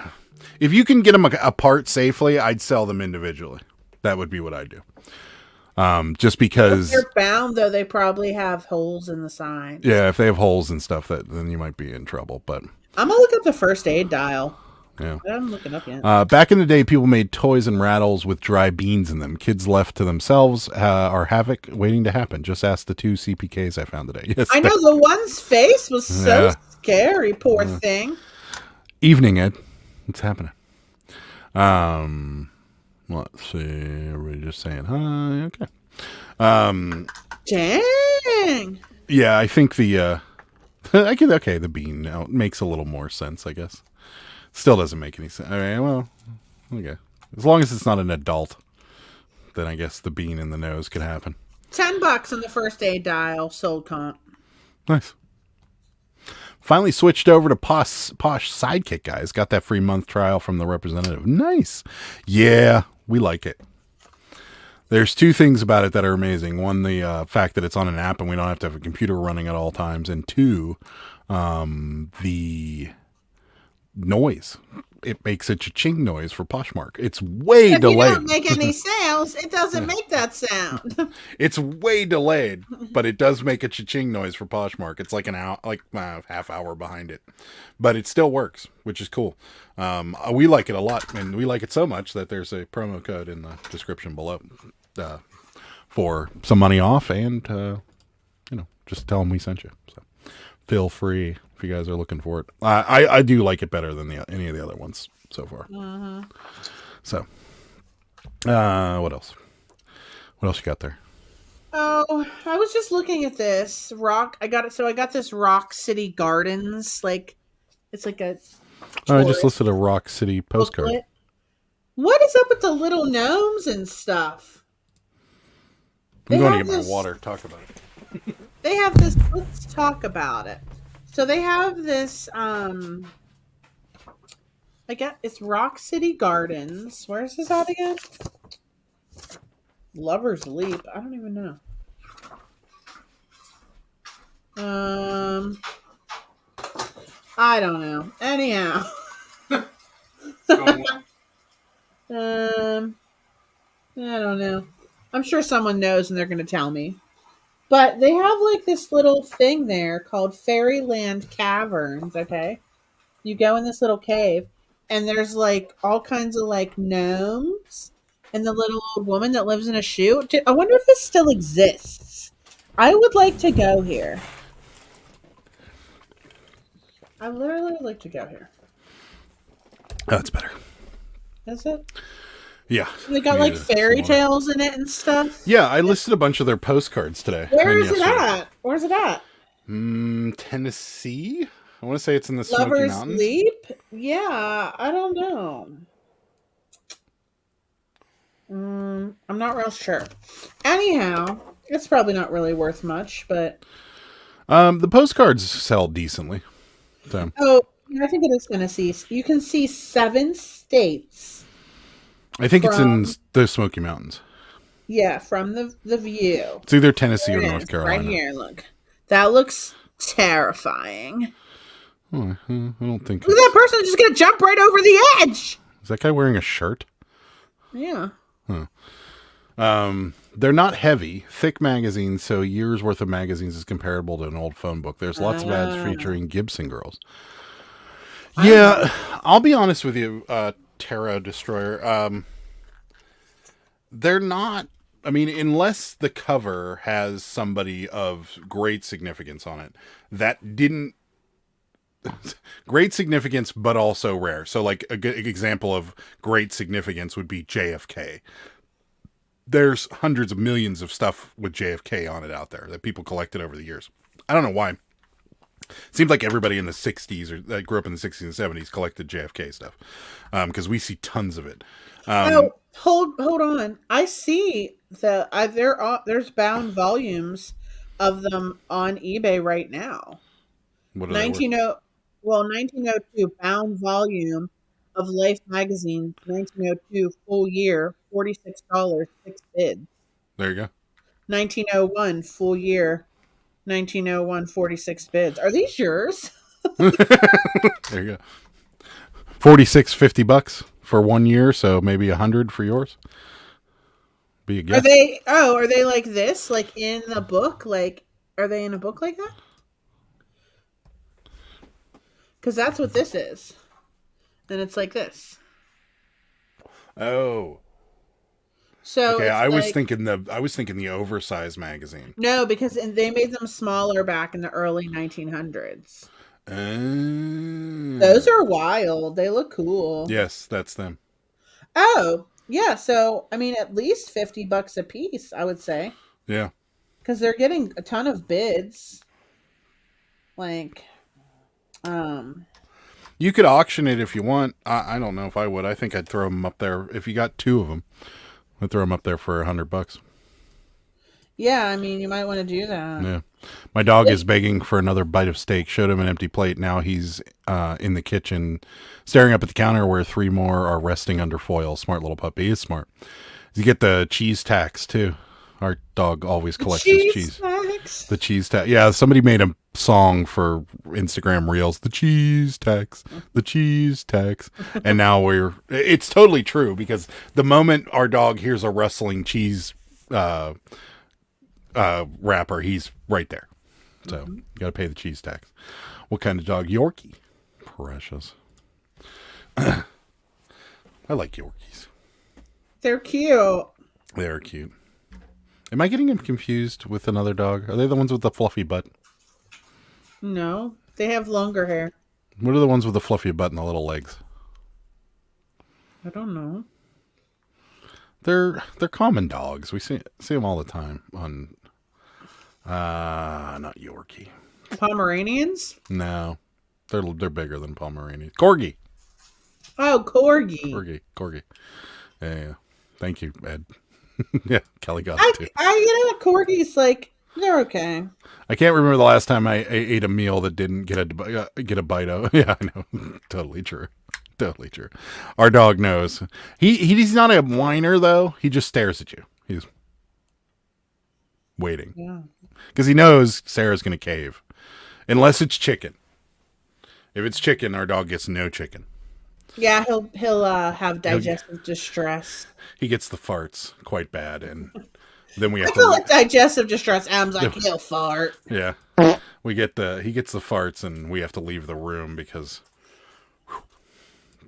if you can get them apart safely, I'd sell them individually. That would be what I'd do. Just because if they're bound, though, they probably have holes in the side. Yeah, if they have holes and stuff, then you might be in trouble. But I'm gonna look up the first aid dial. Yeah. I haven't looked it up yet. Back in the day, people made toys and rattles with dry beans in them. Kids left to themselves are havoc waiting to happen. Just ask the two CPKs I found today. Yes, I know the one's face was so scary. Poor thing. Evening, Ed. What's happening? Let's see. Everybody just saying hi. Okay. Dang. Yeah, I think the the bean now makes a little more sense, I guess. Still doesn't make any sense. I mean, well, okay. As long as it's not an adult, then I guess the bean in the nose could happen. $10 on the first aid dial, sold comp. Nice. Finally switched over to Posh Sidekick, guys. Got that free month trial from the representative. Nice. Yeah, we like it. There's two things about it that are amazing. One, the fact that it's on an app and we don't have to have a computer running at all times. And two, the noise. It makes a cha-ching noise for Poshmark. It's way delayed. If you don't make any sales, it doesn't make that sound. It's way delayed, but it does make a cha-ching noise for Poshmark. It's like an hour, half hour behind it, but it still works, which is cool. We like it a lot, and we like it so much that there's a promo code in the description below for some money off, and just tell them we sent you. So feel free. If you guys are looking for it, I do like it better than any of the other ones so far. So, what else? What else you got there? Oh, I was just looking at this rock. I got this Rock City Gardens. It's like a. I just listed a Rock City postcard. Booklet. What is up with the little gnomes and stuff? I'm going to get my water. Talk about it. They have this. Let's talk about it. So they have this, it's Rock City Gardens. Where's this at again? Lover's Leap. I don't even know. I don't know. Anyhow. I don't know. I'm sure someone knows and they're going to tell me. But they have this little thing there called Fairyland Caverns, okay? You go in this little cave, and there's all kinds of gnomes and the little old woman that lives in a shoe. I wonder if this still exists. I would like to go here. I literally would like to go here. Oh, that's better. Is it? Yeah. They got fairy tales in it and stuff. Yeah, I listed a bunch of their postcards today. Where is it at? Where's it at? Tennessee? I want to say it's in the Smoky Lover's Mountains. Leap? Yeah, I don't know. I'm not real sure. Anyhow, it's probably not really worth much, but the postcards sell decently. So. Oh, I think it is Tennessee. You can see 7 states. I think it's in the Smoky Mountains. Yeah, from the view. It's either Tennessee or North Carolina. Right here, look. That looks terrifying. Oh, I don't think. Look at that person just gonna jump right over the edge. Is that guy wearing a shirt? Yeah. They're not heavy, thick magazines, so a year's worth of magazines is comparable to an old phone book. There's lots of ads featuring Gibson girls. Yeah, I'll be honest with you, Terra Destroyer. They're not. I mean, unless the cover has somebody of great significance on it, that didn't. Great significance, but also rare. So, like, a good example of great significance would be JFK. There's hundreds of millions of stuff with JFK on it out there that people collected over the years. I don't know why. It seemed like everybody in the 60s or that grew up in the 60s and 70s collected JFK stuff. Because we see tons of it. Hold on. I see there's bound volumes of them on eBay right now. What are they worth? 1902 bound volume of Life magazine, 1902 full year, $46, 6 bids. There you go. 1901 full year, 1901 46 bids. Are these yours? There you go. $46.50 for 1 year, so maybe $100 for yours. Be a guess. Are they like this? Like in the book? Like, are they in a book like that? Because that's what this is. And it's like this. Oh. So okay, I was thinking the oversized magazine. No, because they made them smaller back in the early 1900s. Those are wild. They look cool. Yes, that's them. Oh, yeah. So, I mean, at least $50 a piece, I would say. Yeah. Because they're getting a ton of bids. Like, you could auction it if you want. I don't know if I would. I think I'd throw them up there. If you got 2 of them, I'd throw them up there for $100. yeah, I mean, you might want to do that. Yeah. My dog is begging for another bite of steak. Showed him an empty plate. Now he's in the kitchen staring up at the counter where 3 more are resting under foil. Smart little puppy. He is smart. You get the cheese tax too. Our dog always collects his cheese. The cheese tax. Yeah, somebody made a song for Instagram Reels. The cheese tax. The cheese tax. And now it's totally true because the moment our dog hears a rustling cheese wrapper, he's right there. So you got to pay the cheese tax. What kind of dog? Yorkie. Precious. I like Yorkies. They're cute. They're cute. Am I getting him confused with another dog? Are they the ones with the fluffy butt? No, they have longer hair. What are the ones with the fluffy butt and the little legs? I don't know. They're common dogs. We see them all the time on. Not Yorkie. Pomeranians? No, they're bigger than Pomeranians. Corgi. Oh, corgi. Corgi. Yeah. Thank you, Ed. Yeah, Kelly got it too. The corgis, like, they're okay. I can't remember the last time I ate a meal that didn't get a bite out. Yeah, I know. Totally true. Totally true. Our dog knows. He's not a whiner though. He just stares at you. He's waiting. Yeah. Because he knows Sarah's going to cave. Unless it's chicken. If it's chicken, our dog gets no chicken. Yeah, he'll have digestive distress. He gets the farts quite bad, and then we have I feel like digestive distress. Adam's like, he'll fart. Yeah, he gets the farts, and we have to leave the room because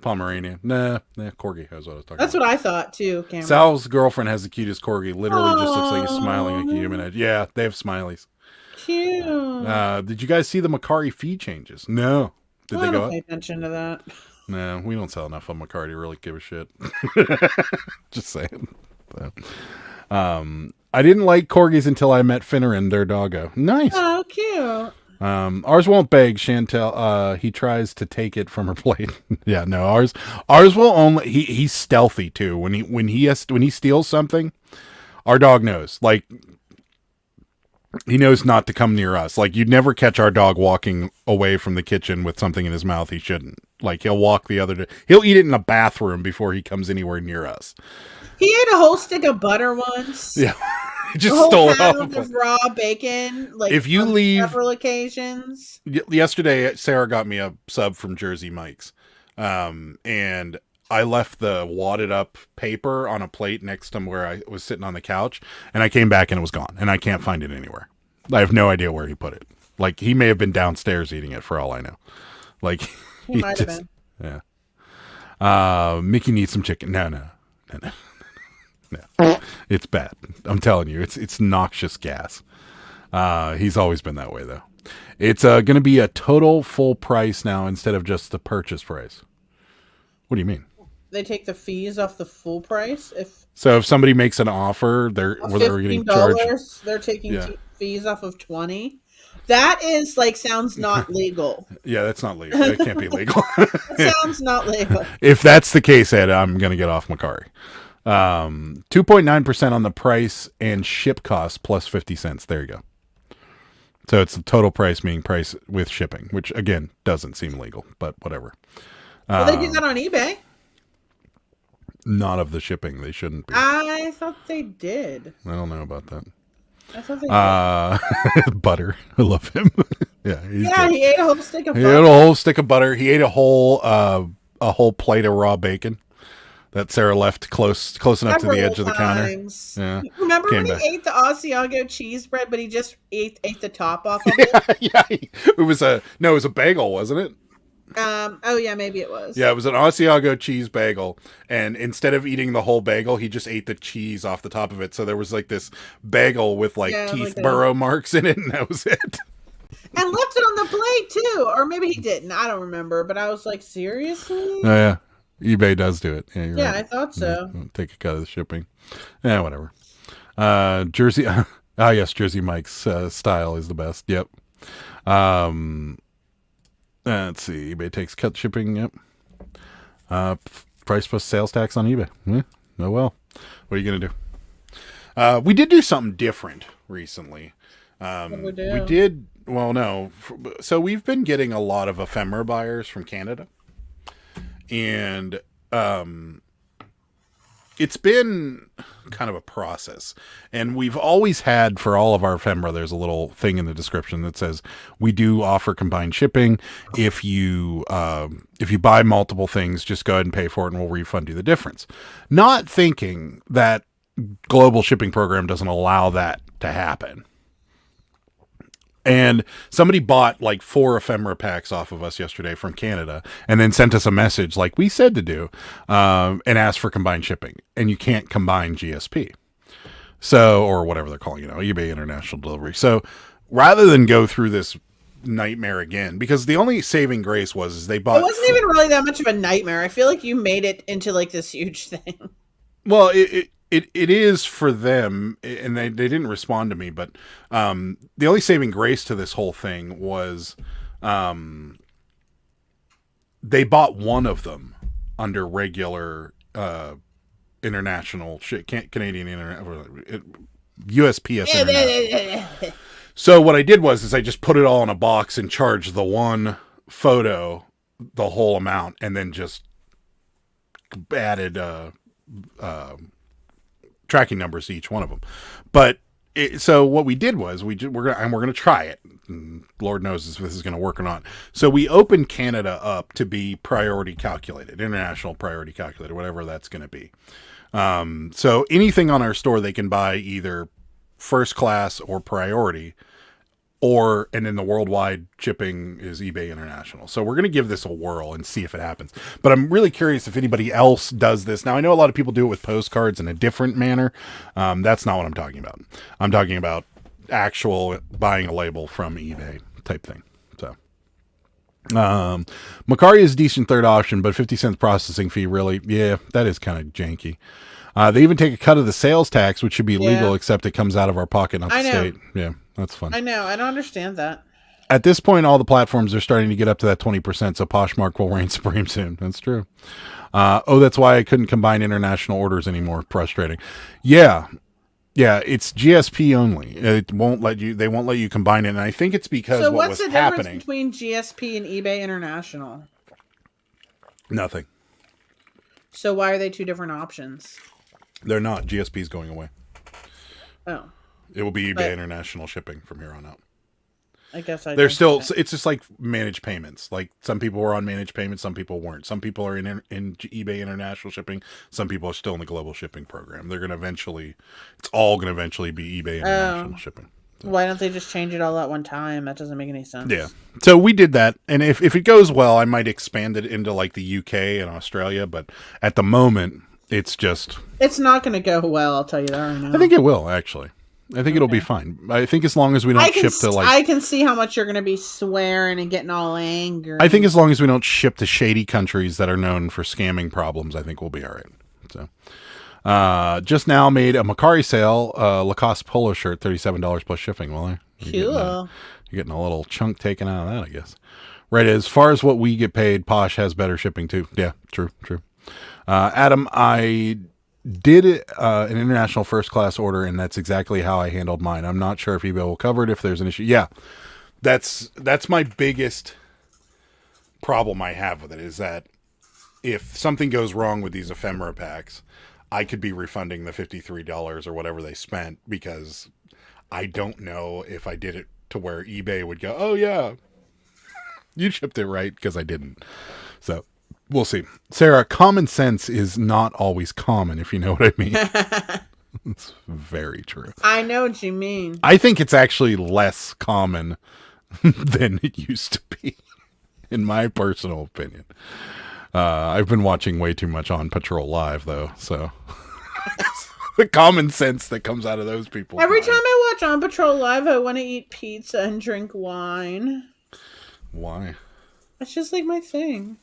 Pomeranian. Nah, corgi has what I was talking That's about. What I thought too, Cameron. Sal's girlfriend has the cutest corgi. Literally just looks like he's smiling like a human head. Yeah, they have smileys. Cute. Did you guys see the Macari fee changes? No. Did they go up? Pay attention to that. No, we don't sell enough on Macari to really give a shit. Just saying. So, I didn't like corgis until I met Finneran, their doggo. Nice. Oh, cute. Ours won't beg, Chantel. He tries to take it from her plate. Yeah, no, ours will only. He's stealthy too. When he steals something, our dog knows. Like, he knows not to come near us. Like, you'd never catch our dog walking away from the kitchen with something in his mouth he shouldn't. Like, he'll walk the other day. He'll eat it in a bathroom before he comes anywhere near us. He ate a whole stick of butter once. Yeah. Just A whole stole it off. pound of raw bacon. Like If you on leave- several occasions. Yesterday, Sarah got me a sub from Jersey Mike's, and I left the wadded up paper on a plate next to where I was sitting on the couch, and I came back and it was gone, and I can't find it anywhere. I have no idea where he put it. Like, he may have been downstairs eating it for all I know. Like, He might have been. Yeah. MIckie needs some chicken. No. It's bad. I'm telling you, it's noxious gas. He's always been that way, though. It's going to be a total full price now instead of just the purchase price. What do you mean? They take the fees off the full price. If somebody makes an offer, they're getting charged. $15, they're taking fees off of 20. That is sounds not legal. Yeah, that's not legal. That can't be legal. It sounds not legal. If that's the case, Ed, I'm going to get off Macari. 2.9% on the price and ship cost plus 50 cents. There you go. So it's the total price being price with shipping, which again doesn't seem legal, but whatever. Well, they do that on eBay. Not of the shipping. They shouldn't be. I thought they did. I don't know about that. I thought they did. Butter. I love him. Yeah, good. He ate a whole stick of butter. He ate a whole stick of butter. He ate a whole plate of raw bacon that Sarah left close enough to the edge of the counter. Yeah. Remember when he ate the Asiago cheese bread, but he just ate the top off of it? Yeah. It was a bagel, wasn't it? Oh yeah, maybe it was. Yeah, it was an Asiago cheese bagel, and instead of eating the whole bagel, he just ate the cheese off the top of it. So there was this bagel with teeth burrow marks in it, and that was it. And left it on the plate too, or maybe he didn't. I don't remember, but I was like, seriously? Oh yeah, eBay does do it. Yeah, you're right. I thought so. Yeah, take a cut of the shipping. Yeah, whatever. Jersey. Yes, Jersey Mike's style is the best. Yep. Let's see. eBay takes cut shipping. Yep. Price plus sales tax on eBay. Oh well. What are you gonna do? We did do something different recently. What did we do? We did. Well, no. So we've been getting a lot of ephemera buyers from Canada, and it's been kind of a process. And we've always had, for all of our ephemera, there's a little thing in the description that says we do offer combined shipping. If you buy multiple things, just go ahead and pay for it and we'll refund you the difference. Not thinking that global shipping program doesn't allow that to happen. And somebody bought 4 ephemera packs off of us yesterday from Canada and then sent us a message like we said to do, and asked for combined shipping. And you can't combine GSP. So, or whatever they're calling it, eBay International Delivery. So rather than go through this nightmare again, because the only saving grace was they bought... It wasn't even really that much of a nightmare. I feel like you made it into this huge thing. Well, it is for them, and they didn't respond to me, but the only saving grace to this whole thing was they bought one of them under regular international Canadian USPS International. So what I did was I just put it all in a box and charged the one photo the whole amount, and then just added tracking numbers to each one of them. But so what we did was we're going to try it. And Lord knows if this is going to work or not. So we opened Canada up to be priority calculated, international priority calculated, whatever that's going to be. So anything on our store they can buy either first class or priority, and then the worldwide shipping is eBay International. So we're going to give this a whirl and see if it happens. But I'm really curious if anybody else does this. Now, I know a lot of people do it with postcards in a different manner. That's not what I'm talking about. I'm talking about actual buying a label from eBay type thing. So Macari is a decent third option, but 50 cents processing fee, really, yeah, that is kind of janky. They even take a cut of the sales tax, which should be legal, except it comes out of our pocket, not the state. Yeah, that's fun. I know. I don't understand that. At this point, all the platforms are starting to get up to that 20%, so Poshmark will reign supreme soon. That's true. That's why I couldn't combine international orders anymore. Frustrating. Yeah, it's GSP only. It won't let you. They won't let you combine it, and I think it's because what was happening. So what's the difference between GSP and eBay International? Nothing. So why are they two different options? They're not. GSP is going away. Oh. It will be eBay But- International Shipping from here on out. I guess I. There's don't still, it's just like managed payments. Like some people were on managed payments, some people weren't. Some people are in eBay International Shipping. Some people are still in the global shipping program. They're going to eventually, it's all going to eventually be eBay International Shipping. Why don't they just change it all at one time? That doesn't make any sense. Yeah. So we did that. And if it goes well, I might expand it into like the UK and Australia. But at the moment, it's just. It's not going to go well, I'll tell you that right now. I think it will, actually. I think it'll be fine. I think as long as we don't ship to like. I can see how much you're going to be swearing and getting all angry. I think as long as we don't ship to shady countries that are known for scamming problems, I think we'll be all right. So, just now made a Macari sale, Lacoste polo shirt, $37 plus shipping. Well, you're getting a little chunk taken out of that, I guess. Right. As far as what we get paid, Posh has better shipping too. Yeah, true. Adam, I did an international first class order, and that's exactly how I handled mine. I'm not sure if eBay will cover it if there's an issue. Yeah, that's my biggest problem I have with it, is that if something goes wrong with these ephemera packs, I could be refunding the $53 or whatever they spent, because I don't know if I did it to where eBay would go, oh yeah, you shipped it right, because I didn't. So we'll see. Sarah, common sense is not always common, if you know what I mean. It's very true. I know what you mean. I think it's actually less common than it used to be, in my personal opinion. I've been watching way too much On Patrol Live, though, so the common sense that comes out of those people. Every time I watch On Patrol Live, I want to eat pizza and drink wine. Why? It's just like my thing.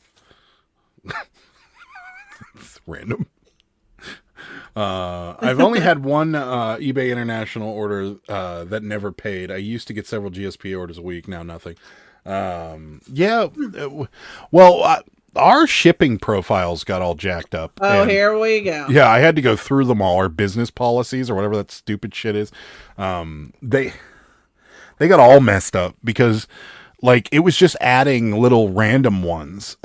It's random. I've only had one eBay International order that never paid. I used to get several GSP orders a week. Now nothing. Our shipping profiles got all jacked up. Oh, here we go. Yeah, I had to go through them all. Our business policies or whatever that stupid shit is. They got all messed up because like it was just adding little random ones.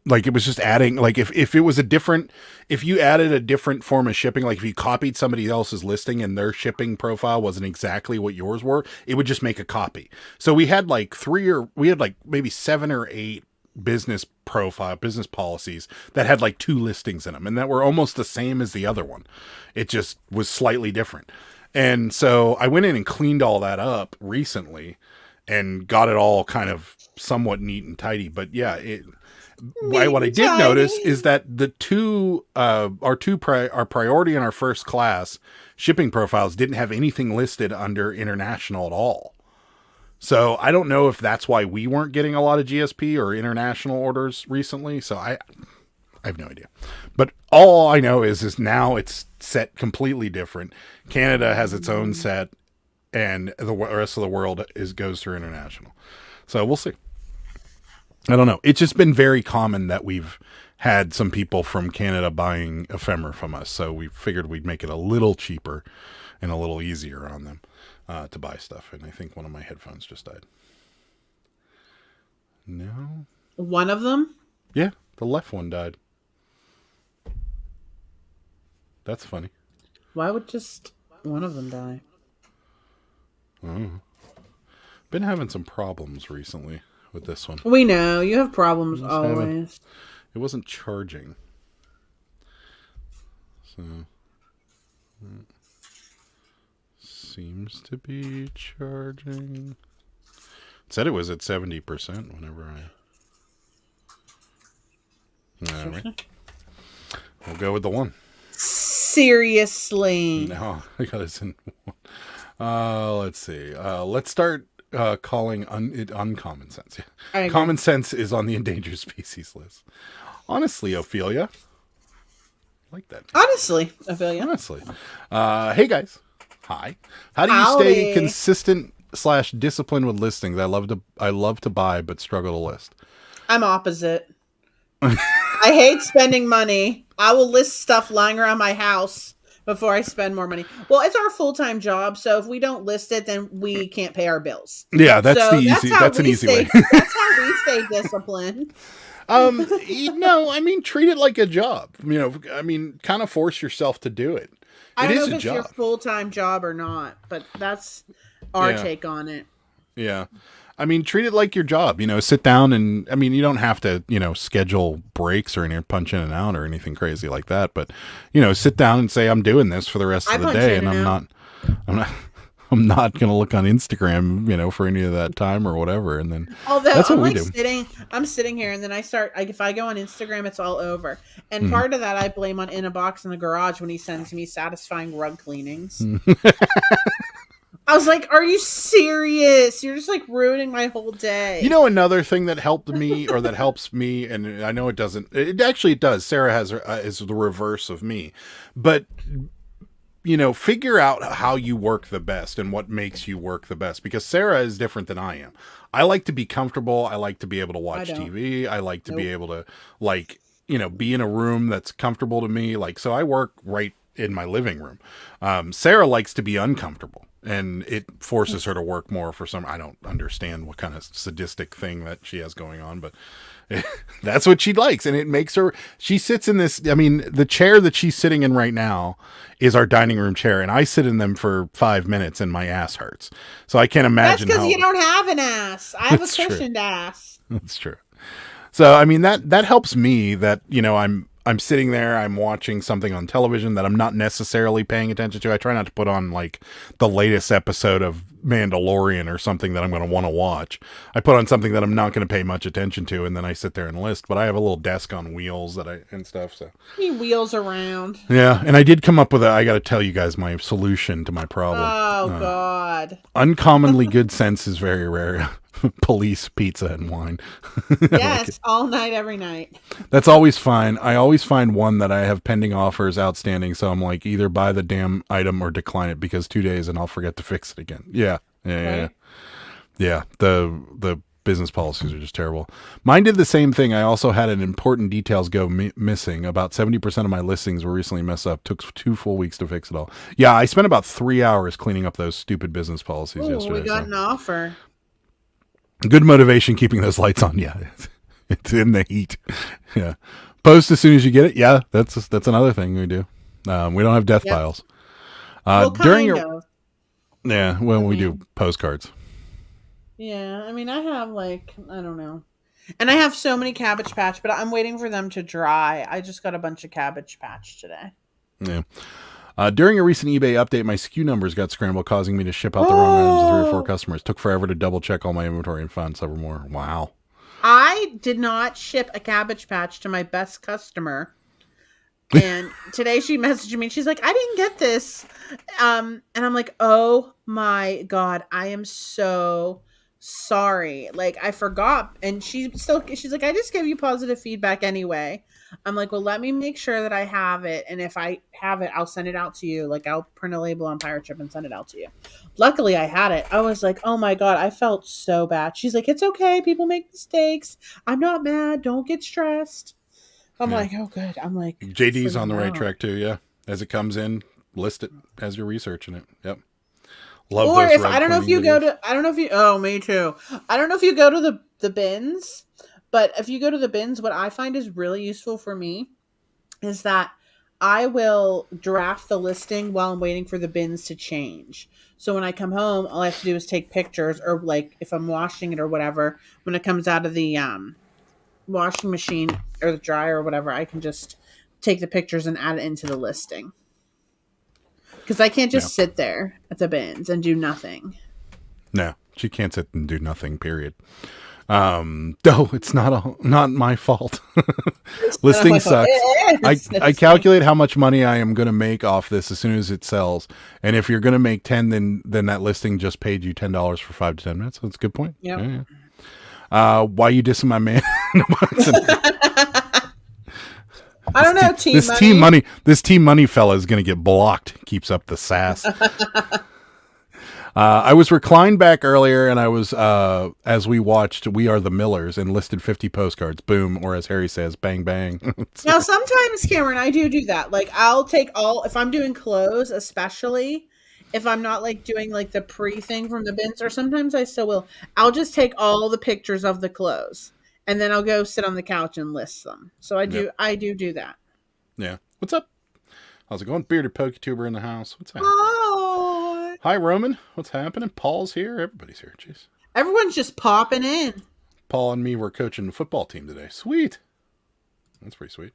Like it was just adding, like if it was if you added a different form of shipping, like if you copied somebody else's listing and their shipping profile wasn't exactly what yours were, it would just make a copy. So we had like maybe 7 or 8 business policies that had like 2 listings in them and that were almost the same as the other one. It just was slightly different. And so I went in and cleaned all that up recently and got it all kind of somewhat neat and tidy. But yeah, what I did notice is that our priority and our first class shipping profiles didn't have anything listed under international at all. So I don't know if that's why we weren't getting a lot of GSP or international orders recently. So I have no idea. But all I know is now it's set completely different. Canada has its own set, and the rest of the world goes through international. So we'll see. I don't know. It's just been very common that we've had some people from Canada buying ephemera from us. So we figured we'd make it a little cheaper and a little easier on them to buy stuff. And I think one of my headphones just died. No. One of them? Yeah, the left one died. That's funny. Why would just one of them die? Oh. Been having some problems recently with this one. We know. You have problems always. It wasn't charging. So. Seems to be charging. It said it was at 70% whenever Alright. We'll go with the one. Seriously. No, I got this in one. Let's see. Let's start calling it uncommon sense. Common sense is on the endangered species list. Honestly, Ophelia. Like that. Honestly, Ophelia. Honestly. Hey guys. Hi. How do you stay consistent / disciplined with listings? I love to buy but struggle to list. I'm opposite. I hate spending money. I will list stuff lying around my house before I spend more money. Well, it's our full-time job, so if we don't list it, then we can't pay our bills. Yeah, that's an easy way. That's how we stay disciplined. I mean, treat it like a job. I mean, kind of force yourself to do it. I It don't know is if a it's your job. full-time job or not, but that's our Yeah. take on it. Yeah. I mean, treat it like your job, sit down and, I mean, you don't have to, schedule breaks or anything, punch in and out or anything crazy like that. But, sit down and say, I'm doing this for the rest of the punch day. in And and out. I'm not going to look on Instagram, for any of that time or whatever. And then Although that's what I'm we like do. I'm sitting here and then I start, like, if I go on Instagram, it's all over. And Mm-hmm. part of that I blame on In a Box in the Garage when he sends me satisfying rug cleanings. I was like, are you serious? You're just like ruining my whole day. Another thing that helped me or that helps me, and I know it doesn't, it actually does. Sarah is the reverse of me, but figure out how you work the best and what makes you work the best, because Sarah is different than I am. I like to be comfortable. I like to be able to watch TV. I like to be able to be in a room that's comfortable to me. So I work right in my living room. Sarah likes to be uncomfortable, and it forces her to work more for some, I don't understand what kind of sadistic thing that she has going on, but that's what she likes. And it makes her, she sits in this, I mean, the chair that she's sitting in right now is our dining room chair. And I sit in them for 5 minutes and my ass hurts. So I can't That's imagine because you don't have an ass. I have a That's true. cushioned ass. That's true. So, I mean, that helps me that, I'm sitting there, I'm watching something on television that I'm not necessarily paying attention to. I try not to put on the latest episode of Mandalorian or something that I'm going to want to watch. I put on something that I'm not going to pay much attention to, and then I sit there and list. But I have a little desk on wheels and stuff. So He wheels around. yeah, and I did come up with I got to tell you guys my solution to my problem. Oh, God. Uncommonly good sense is very rare. Police, pizza, and wine. Yes, all night, every night. That's always fine. I always find one that I have pending offers outstanding, so I'm like, either buy the damn item or decline it, because 2 days and I'll forget to fix it again. Yeah. Right. Yeah. The business policies are just terrible. Mine did the same thing. I also had an important details go missing. About 70% of my listings were recently messed up. Took 2 full weeks to fix it all. Yeah, I spent about 3 hours cleaning up those stupid business policies Ooh, yesterday. we got an offer. Good motivation keeping those lights on. Yeah, it's in the heat. Yeah, post as soon as you get it. Yeah, that's another thing we do. We don't have death piles. Well, During kind your of. yeah, when we do postcards. Yeah, I mean, I have I don't know. And I have so many Cabbage Patch, but I'm waiting for them to dry. I just got a bunch of Cabbage Patch today. Yeah. During a recent eBay update, my SKU numbers got scrambled, causing me to ship out the wrong items to 3 or 4 customers. Took forever to double check all my inventory and found several more. Wow. I did not ship a Cabbage Patch to my best customer. And today she messaged me and she's like, I didn't get this. And I'm like, oh my God, I am so sorry. I forgot. And she's like, I just gave you positive feedback anyway. I'm like, well, let me make sure that I have it. And if I have it, I'll send it out to you. I'll print a label on Pirate Chip and send it out to you. Luckily, I had it. I was like, oh my God, I felt so bad. She's like, it's okay. People make mistakes. I'm not mad. Don't get stressed. I'm like, oh, good. I'm like, JD's on the right track too. Yeah. As it comes in, list it as you're researching it. Yep. Love or those if rug I don't know if cleaning you go videos. to, I don't know if you, oh, me too. I don't know if you go to the bins, but if you go to the bins, what I find is really useful for me is that I will draft the listing while I'm waiting for the bins to change. So when I come home, all I have to do is take pictures, or if I'm washing it or whatever, when it comes out of the washing machine or the dryer or whatever, I can just take the pictures and add it into the listing. Because I can't just sit there at the bins and do nothing. No, she can't sit and do nothing, period. No, it's not my fault. Listing sucks. I calculate how much money I am going to make off this as soon as it sells. And if you're going to make 10, then that listing just paid you $10 for 5 to 10 minutes. That's a good point. Yep. Yeah. Why you dissing my man? I don't know, This team money fella is going to get blocked. Keeps up the sass. I was reclined back earlier, and I was, as we watched We Are the Millers, and listed 50 postcards. Boom, or as Harry says, bang, bang. Now, sometimes, Cameron, I do that. I'll take if I'm doing clothes, especially if I'm not doing the pre thing from the bins, or sometimes I still will. I'll just take all the pictures of the clothes and then I'll go sit on the couch and list them. So I do, Yep. I do that. Yeah. What's up? How's it going? Bearded PokeTuber in the house. What's happening? Oh, Hi, Roman. What's happening? Paul's here. Everybody's here. Jeez. everyone's just popping in. Paul and me were coaching the football team today. Sweet. That's pretty sweet.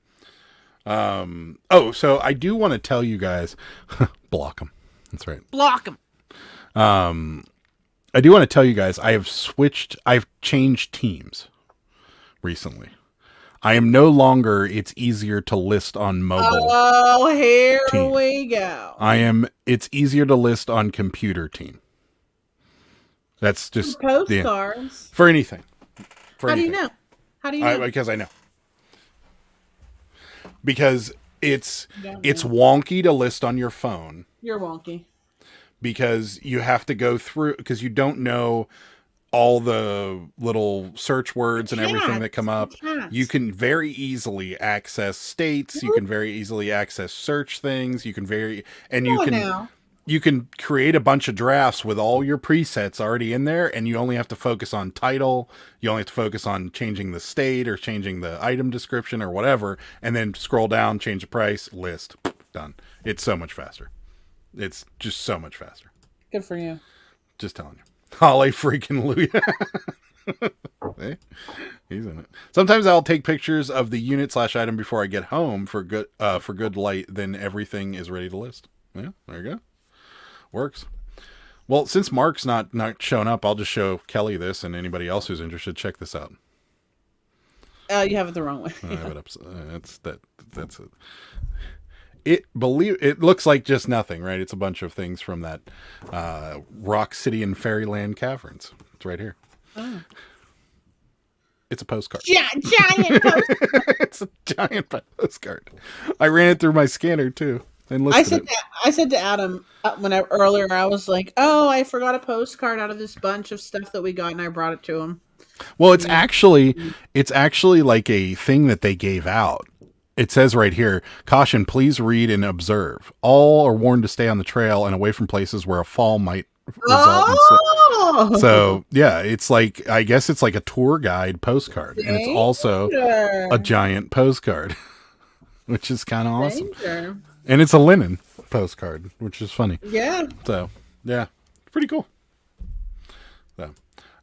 So I do want to tell you guys, block them. That's right. Block them. I do want to tell you guys, I've changed teams recently. I am no longer, it's easier to list on mobile. Oh, here team. we go. It's easier to list on computer team. That's just Postcards. for anything. How do you know? How do you know? Because I know. Because it's Yeah. wonky to list on your phone. You're wonky. Because you have to go through, because you don't know all the little search words and everything that come up. You can very easily access states. You can very easily access search things. You can you can create a bunch of drafts with all your presets already in there, and you only have to focus on title. You only have to focus on changing the state or changing the item description or whatever, and then scroll down, change the price, list, done. It's so much faster. It's just so much faster. Good for you. Just telling you. Holly freaking Luya. Hey, he's in it. Sometimes I'll take pictures of the unit/item before I get home for good light. Then everything is ready to list. Yeah, there you go. Works. Well, since Mark's not showing up, I'll just show Kelly this, and anybody else who's interested, check this out. You have it the wrong way. I have it up. That's it. It looks like just nothing, right? It's a bunch of things from that Rock City and Fairyland Caverns. It's right here. Oh. It's a postcard. Giant postcard. It's a giant postcard. I ran it through my scanner too and listed it. I said to Adam earlier, I was like, "Oh, I forgot a postcard out of this bunch of stuff that we got," and I brought it to him. Well, it's actually like a thing that they gave out. It says right here, caution, please read and observe. All are warned to stay on the trail and away from places where a fall might result in slip. So, yeah, it's like, I guess it's like a tour guide postcard. And it's also a giant postcard, which is kind of awesome. Danger. And it's a linen postcard, which is funny. Yeah. So, yeah, pretty cool. So,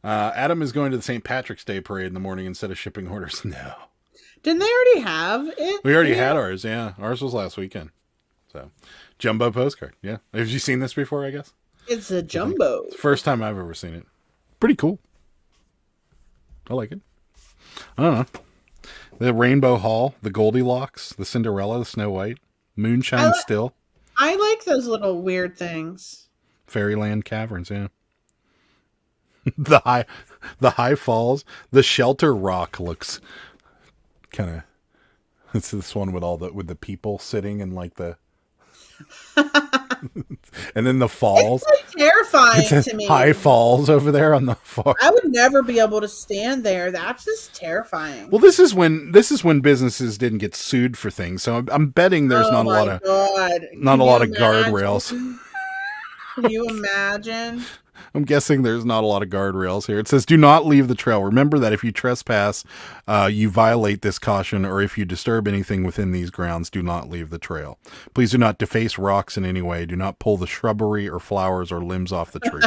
Adam is going to the St. Patrick's Day parade in the morning instead of shipping orders. No. Didn't they already have it? We already had ours, yeah. Ours was last weekend. So, jumbo postcard, yeah. Have you seen this before, I guess? It's a jumbo. It's the first time I've ever seen it. Pretty cool. I like it. I don't know. The Rainbow Hall, the Goldilocks, the Cinderella, the Snow White, Moonshine Still. I like those little weird things. Fairyland Caverns, yeah. The high falls. The Shelter Rock looks kind of, it's this one with the people sitting in like the and then the falls. It's like terrifying to me. High falls over there on the far. I would never be able to stand there. That's just terrifying. Well, this is when businesses didn't get sued for things. So I'm betting there's not a lot of guardrails. Can you imagine? I'm guessing there's not a lot of guardrails here. It says, do not leave the trail. Remember that if you trespass, you violate this caution, or if you disturb anything within these grounds, do not leave the trail. Please do not deface rocks in any way. Do not pull the shrubbery or flowers or limbs off the tree.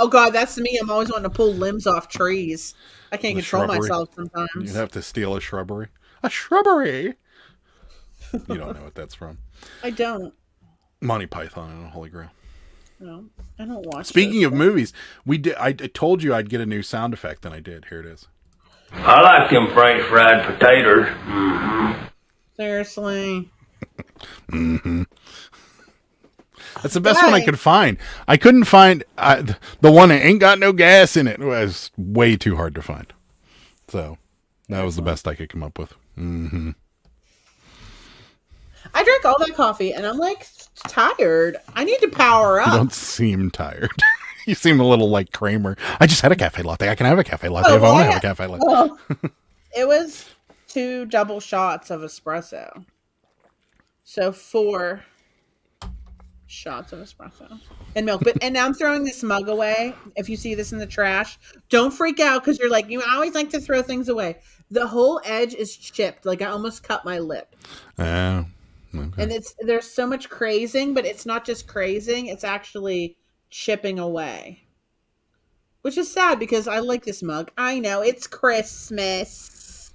Oh, God, that's me. I'm always wanting to pull limbs off trees. I can't control myself sometimes. You'd have to steal a shrubbery. A shrubbery? You don't know what that's from. I don't. Monty Python and the Holy Grail. No, I don't watch. Speaking of movies, I told you I'd get a new sound effect, and I did. Here it is. I like them French fried potatoes. Mm-hmm. Seriously. Mm-hmm. That's the best one I could find. I couldn't find the one that ain't got no gas in it. It was way too hard to find. So that was the best I could come up with. Mm-hmm. I drank all that coffee, and I'm like tired. I need to power up. You don't seem tired. You seem a little like Kramer. I just had a cafe latte. I can have a cafe latte if I want to have a cafe latte. Well, it was 2 double shots of espresso. So 4. shots of espresso and milk. But and now I'm throwing this mug away. If you see this in the trash, don't freak out because you're like, you always like to throw things away. The whole edge is chipped. Like I almost cut my lip. Okay. And there's so much crazing, but it's not just crazing, it's actually chipping away. Which is sad because I like this mug. I know, it's Christmas.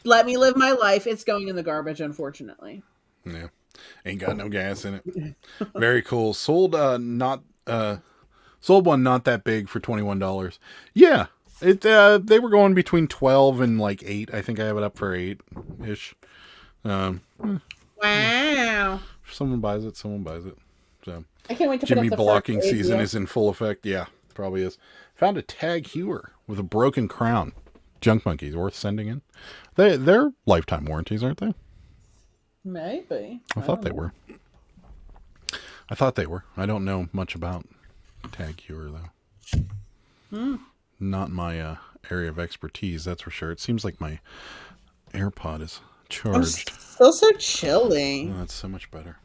Let me live my life. It's going in the garbage, unfortunately. Yeah. Ain't got no gas in it. Very cool. Sold one not that big for $21. Yeah. They were going between 12 and like 8. I think I have it up for 8-ish. Wow. If someone buys it, someone buys it. So I can't wait to Jimmy put up the blocking first season video. is in full effect. Yeah, probably is. Found a tag hewer with a broken crown. Junk monkeys worth sending in. They're lifetime warranties, aren't they? Maybe. I thought they were. I don't know much about tag hewer though. Not my area of expertise, that's for sure. It seems like my AirPod is charged. Still so chilly. Oh, that's so much better.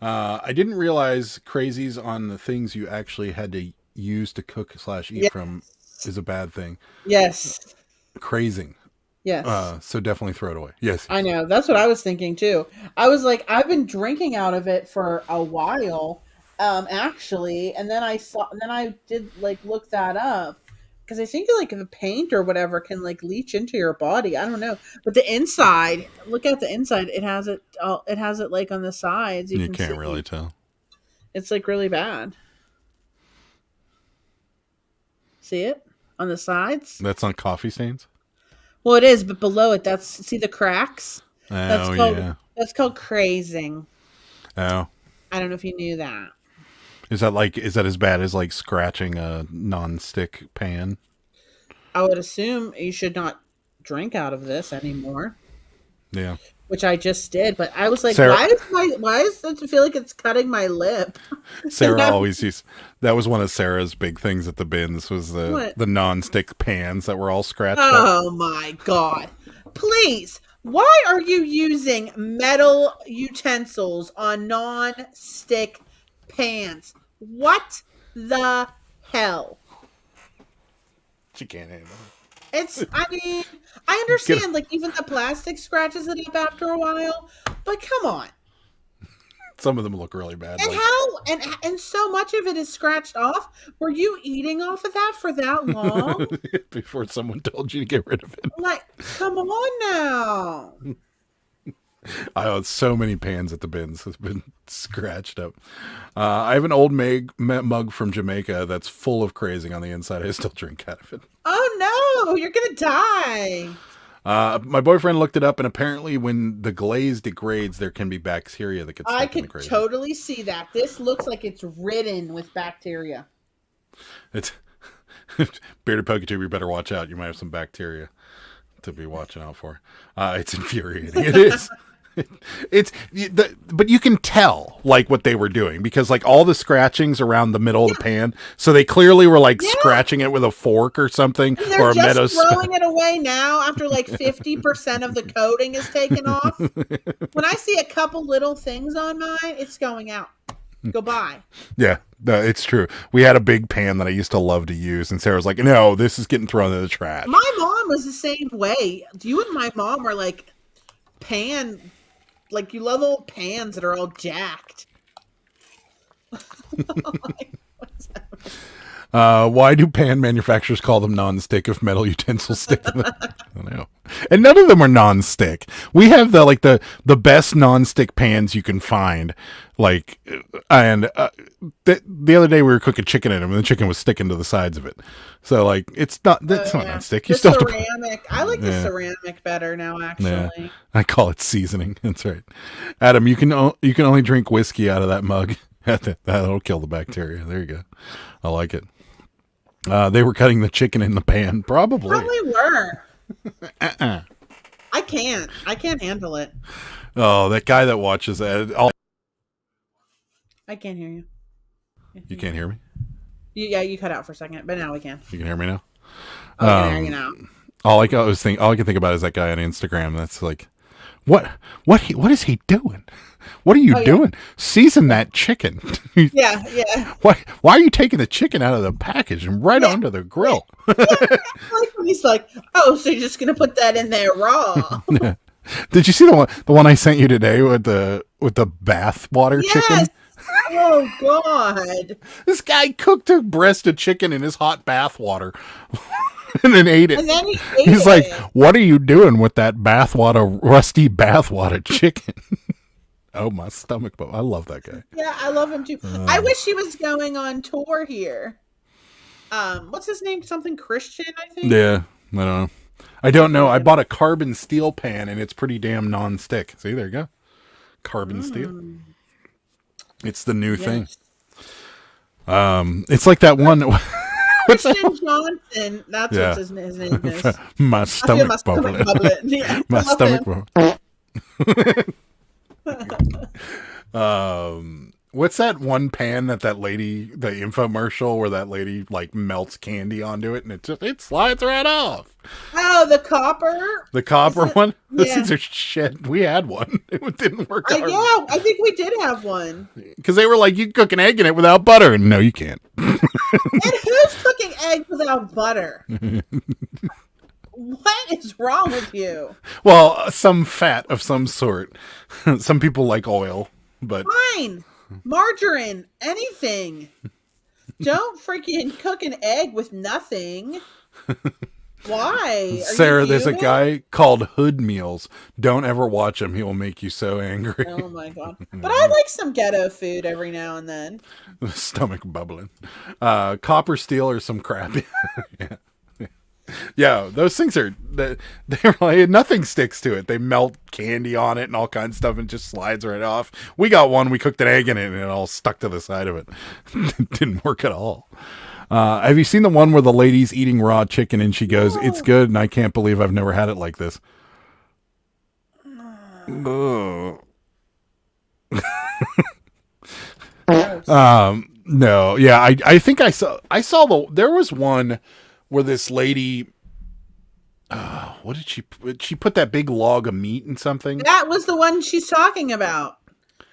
I didn't realize crazies on the things you actually had to use to cook / eat from is a bad thing. Yes. Crazing. Yes. So definitely throw it away. Yes. I know. That's what I was thinking too. I was like, I've been drinking out of it for a while, actually, and then I did like look that up because I think like the paint or whatever can like leach into your body. I don't know, but the inside, look at the inside. It has it. It has it like on the sides. You can can't see. really tell. It's like really bad. See it on the sides? That's on coffee stains? Well, it is, but below it, see the cracks? Oh, Yeah. That's called crazing. Oh. I don't know if you knew that. Is that as bad as like scratching a non-stick pan? I would assume you should not drink out of this anymore. Yeah. Which I just did, but I was like, Sarah, why does it feel like it's cutting my lip? Sarah always used, that was one of Sarah's big things at the bins was the non-stick pans that were all scratched up. Oh my God. Please. Why are you using metal utensils on non-stick pans? What the hell? She can't handle it. I mean, I understand, like, even the plastic scratches it up after a while, but come on. Some of them look really bad. And and so much of it is scratched off. Were you eating off of that for that long? Before someone told you to get rid of it. Like, come on now. I own so many pans at the bins has been scratched up. I have an old mug from Jamaica that's full of crazing on the inside. I still drink out of it. Oh no, you're gonna die. My boyfriend looked it up, and apparently when the glaze degrades, there can be bacteria that gets stuck I in the could glaze. totally see that. This looks like it's ridden with bacteria. It's bearded poketube. You better watch out. You might have some bacteria to be watching out for. It's infuriating. It is. But you can tell like what they were doing because like all the scratchings around the middle of the pan, so they clearly were like scratching it with a fork or something, And or a they're meadow. just throwing it away now after like 50% of the coating is taken off. When I see a couple little things on mine, it's going out. Goodbye. Yeah, no, it's true. We had a big pan that I used to love to use, and Sarah's like, "No, this is getting thrown in the trash." My mom was the same way. You and my mom are like like you love old pans that are all jacked. Why do pan manufacturers call them non-stick if metal utensils stick to them? I don't know. And none of them are non-stick. We have the best non-stick pans you can find. Like, and the other day we were cooking chicken in them, and the chicken was sticking to the sides of it. So like, that's not non-stick. You The still ceramic. I like the ceramic better now. Actually, I call it seasoning. That's right. Adam, you can only drink whiskey out of that mug. That'll kill the bacteria. There you go. I like it. They were cutting the chicken in the pan, probably. Probably were. I can't handle it. Oh, that guy that watches that. I can't hear you. You can't hear me? You cut out for a second, but now we can. You can hear me now? Oh, I can hear you now. All I can think about is that guy on Instagram that's like What is he doing? What are you doing? Season that chicken. Yeah. Why are you taking the chicken out of the package and right onto the grill? Like when he's like, oh, so you're just gonna put that in there raw? Did you see the one I sent you today with the bath water chicken? Oh God! This guy cooked a breast of chicken in his hot bath water and then ate it. And then he He's like, "What are you doing with that rusty bathwater chicken?" Oh, my stomach! But I love that guy. Yeah, I love him too. I wish he was going on tour here. What's his name? Something Christian, I think. Yeah, I don't know. I don't know. I bought a carbon steel pan and it's pretty damn non-stick. See, there you go. Carbon steel. It's the new thing. It's like that one. Christian Johnson. That's what his name is. My stomach bubbling. Yeah, My stomach bubbling. What's that one pan that lady, the infomercial where that lady like melts candy onto it and it slides right off? Oh, the copper. The copper one? Those Yeah. things are shit. We had one. It didn't work out. Yeah, I think we did have one. Because they were like, you can cook an egg in it without butter. And no, you can't. And who's cooking eggs without butter? What is wrong with you? Well, some fat of some sort. Some people like oil, but Fine. Margarine, anything. Don't freaking cook an egg with nothing. Why? Are Sarah, you there's a human? guy called Hood Meals. Don't ever watch him. He will make you so angry. Oh my God. But I like some ghetto food every now and then. Stomach bubbling. Copper steel or some crap. Yeah, those things are they're like nothing sticks to it. They melt candy on it and all kinds of stuff and just slides right off. We got one, we cooked an egg in it and it all stuck to the side of it. It didn't work at all. Have you seen the one where the lady's eating raw chicken and she goes, "It's good and I can't believe I've never had it like this." No, yeah, I think I saw there was one where this lady, what did she put that big log of meat in something? That was the one she's talking about.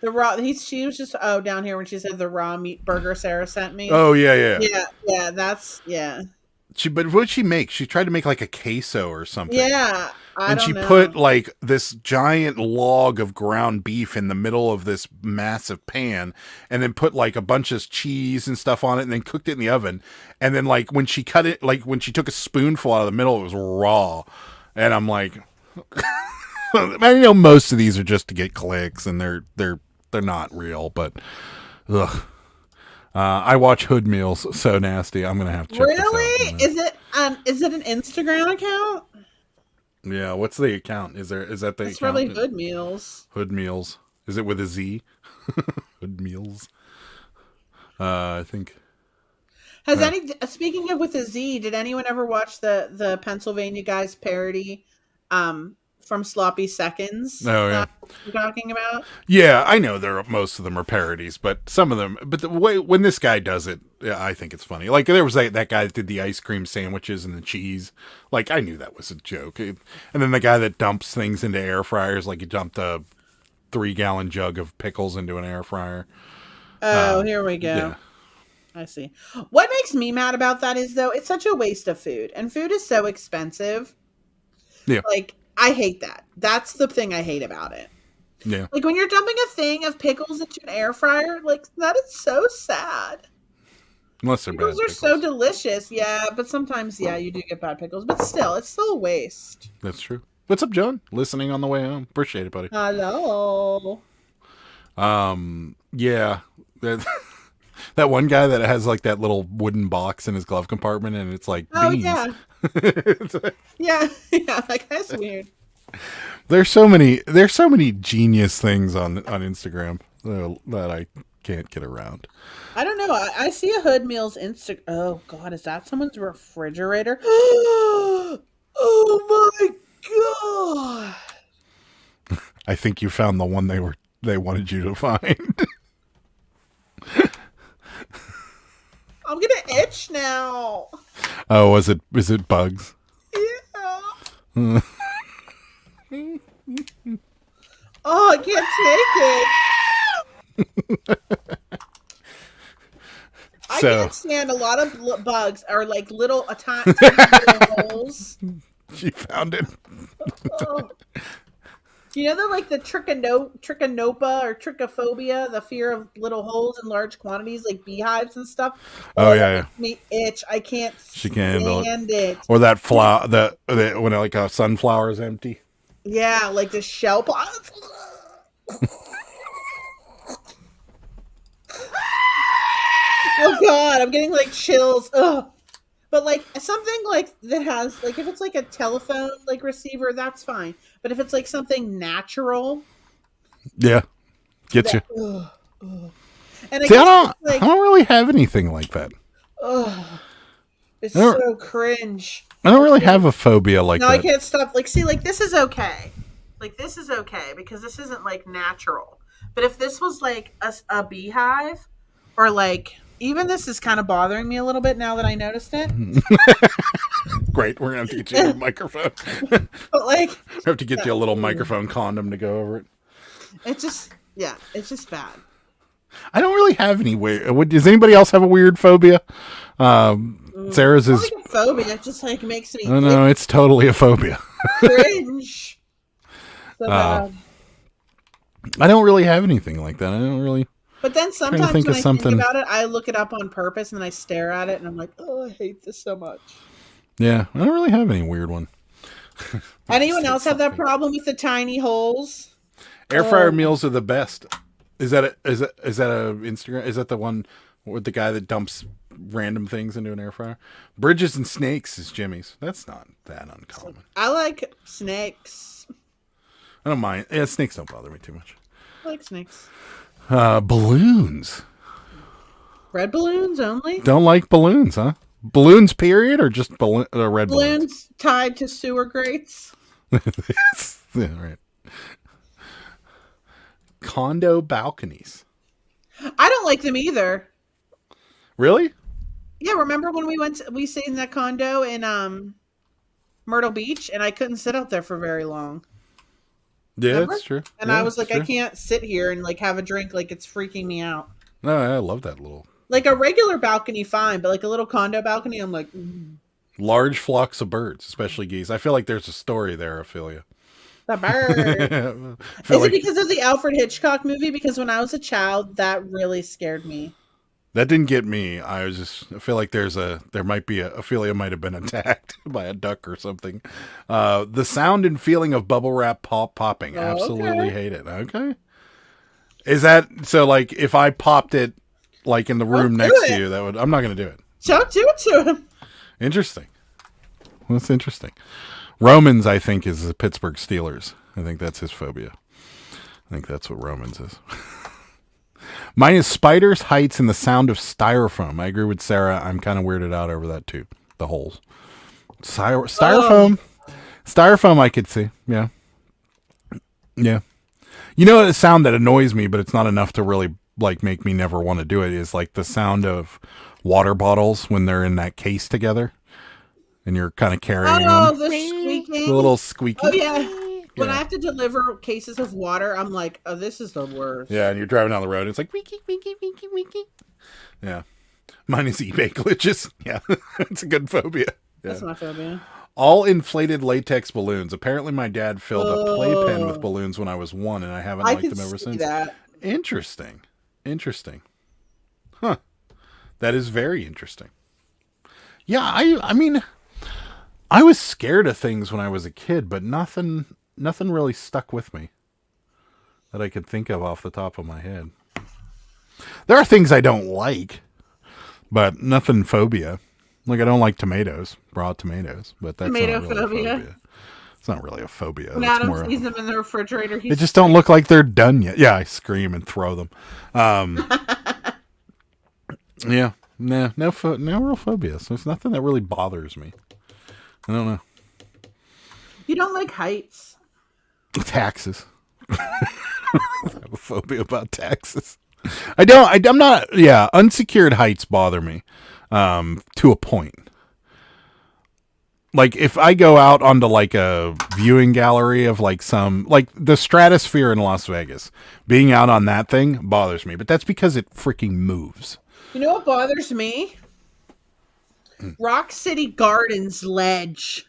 The raw. She was just down here when she said the raw meat burger Sarah sent me. Oh yeah. Yeah. That's yeah. But what did she make? She tried to make like a queso or something. Yeah, and she put like this giant log of ground beef in the middle of this massive pan, and then put like a bunch of cheese and stuff on it, and then cooked it in the oven. And then like when she cut it, like when she took a spoonful out of the middle, it was raw. And I'm like, I know most of these are just to get clicks, and they're not real, but ugh. I watch Hood Meals. So nasty. I'm gonna have to check Really? this out. Is it an Instagram account? Yeah. What's the account? Is that the It's account? probably Hood Meals. Hood Meals. Is it with a Z? Hood Meals. I think. Has speaking of with a Z, did anyone ever watch the Pennsylvania guys parody from Sloppy Seconds? Oh yeah. You're talking about? Yeah, I know most of them are parodies, but some of them. But the way when this guy does it, yeah, I think it's funny. Like there was that guy that did the ice cream sandwiches and the cheese. Like I knew that was a joke. And then the guy that dumps things into air fryers, like he dumped a 3-gallon jug of pickles into an air fryer. Oh, here we go. Yeah. I see. What makes me mad about that is though it's such a waste of food, and food is so expensive. Yeah. Like I hate that. That's the thing I hate about it. Yeah. Like when you're dumping a thing of pickles into an air fryer, like that is so sad. Unless they're bad Pickles are pickles. so delicious, yeah, but sometimes, yeah, you do get bad pickles, but still, it's still a waste. That's true. What's up, John? Listening on the way home. Appreciate it, buddy. Hello. Yeah. That one guy that has like that little wooden box in his glove compartment, and it's like beans. Yeah. yeah, like that's weird. There's so many genius things on Instagram that I can't get around. I don't know. I see a Hood Meals Instagram. Oh God, is that someone's refrigerator? Oh my God! I think you found the one they wanted you to find. I'm gonna itch now. Oh, is it bugs? Yeah. Oh, I can't take it. I So- can't stand a lot of bugs are like little tiny little holes. She found it. Oh. You know, they're like the trichinopa or trichophobia, the fear of little holes in large quantities, like beehives and stuff. Oh, yeah, that yeah. makes me itch. I can't She can't handle it. stand it. Or that flower, when like a sunflower is empty. Yeah, like the shell. Oh God, I'm getting like chills. Ugh. But like something like that has like if it's like a telephone like receiver, that's fine. But if it's like something natural, Yeah, get you. ugh, ugh. And See, I like, don't really have anything like that. ugh, it's I don't- so cringe. I don't really have a phobia like No, that. I can't stop. Like, see, like this is okay. Like this is okay because this isn't like natural. But if this was like a beehive, or like even this is kind of bothering me a little bit now that I noticed it. Great, we're gonna have to get you a microphone. But like, We have to get you a little microphone condom to go over it. it's just it's just bad. I don't really have any weird. Does anybody else have a weird phobia? Sarah's It's is. not like a phobia. It just like makes me Oh no, it's totally a phobia. cringe. So Uh, bad. I don't really have anything like that. I don't really. But then sometimes think when of I something. think about it, I look it up on purpose and then I stare at it and I'm like, oh, I hate this so much. Yeah, I don't really have any weird one. Anyone else have that something. problem with the tiny holes? Air fryer meals are the best. Is that a Instagram? Is that the one with the guy that dumps random things into an air fryer? Bridges and Snakes is Jimmy's. That's not that uncommon. I like snakes. I don't mind. Yeah, snakes don't bother me too much. I like snakes. Balloons. Red balloons only? Don't like balloons, huh? Balloons, period, or just red balloons? Balloons tied to sewer grates. Yeah, right. Condo balconies. I don't like them either. Really? Yeah, remember when we stayed in that condo in Myrtle Beach and I couldn't sit out there for very long. Yeah, Remember? that's true. And Yeah, I was like, that's I true. can't sit here and like have a drink, like it's freaking me out. No, I love that little Like a regular balcony, fine, but like a little condo balcony, I'm like, large flocks of birds, especially geese. I feel like there's a story there, Ophelia. the bird. I feel Is like it because of the Alfred Hitchcock movie? Because when I was a child, that really scared me. that didn't get me. I feel like there might be Ophelia might have been attacked by a duck or something. The sound and feeling of bubble wrap popping. Oh, Absolutely okay. hate it. Okay. Is that so? Like, if I popped it, like in the room do next it. to you, I'm not going to do it. Don't do it to him. Interesting. That's interesting. Romans, I think, is the Pittsburgh Steelers. I think that's his phobia. I think that's what Romans is. Mine is spiders, heights, and the sound of styrofoam. I agree with Sarah. I'm kind of weirded out over that too. The holes. Styrofoam. Styrofoam I could see. Yeah. Yeah. You know, a sound that annoys me, but it's not enough to really like make me never want to do it, is like the sound of water bottles when they're in that case together and you're kind of carrying Oh, them. the squeaking. The little squeaky. Oh yeah. When Yeah. I have to deliver cases of water, I'm like, oh, this is the worst. Yeah, and you're driving down the road and it's like winky, winky, winky, winky. Yeah. Mine is eBay glitches. Yeah. It's a good phobia. Yeah. That's my phobia. All inflated latex balloons. Apparently my dad filled a playpen with balloons when I was 1 and I haven't I liked can them ever see since. that. Interesting. Huh. That is very interesting. Yeah, I mean, I was scared of things when I was a kid, but nothing really stuck with me that I could think of off the top of my head. There are things I don't like, but nothing phobia. Like I don't like tomatoes, raw tomatoes, but that's not really a Tomato-phobia? phobia. It's not really a phobia. When It's Adam more sees them in the refrigerator, they just don't look like they're done yet. Yeah, I scream and throw them. Yeah, no real phobias. There's nothing that really bothers me. I don't know. You don't like heights. Taxes. I have a phobia about taxes. I'm not. Yeah, unsecured heights bother me to a point. like if I go out onto like a viewing gallery of like some like the Stratosphere in Las Vegas, being out on that thing bothers me, but that's because it freaking moves. You know what bothers me? Rock City Gardens ledge.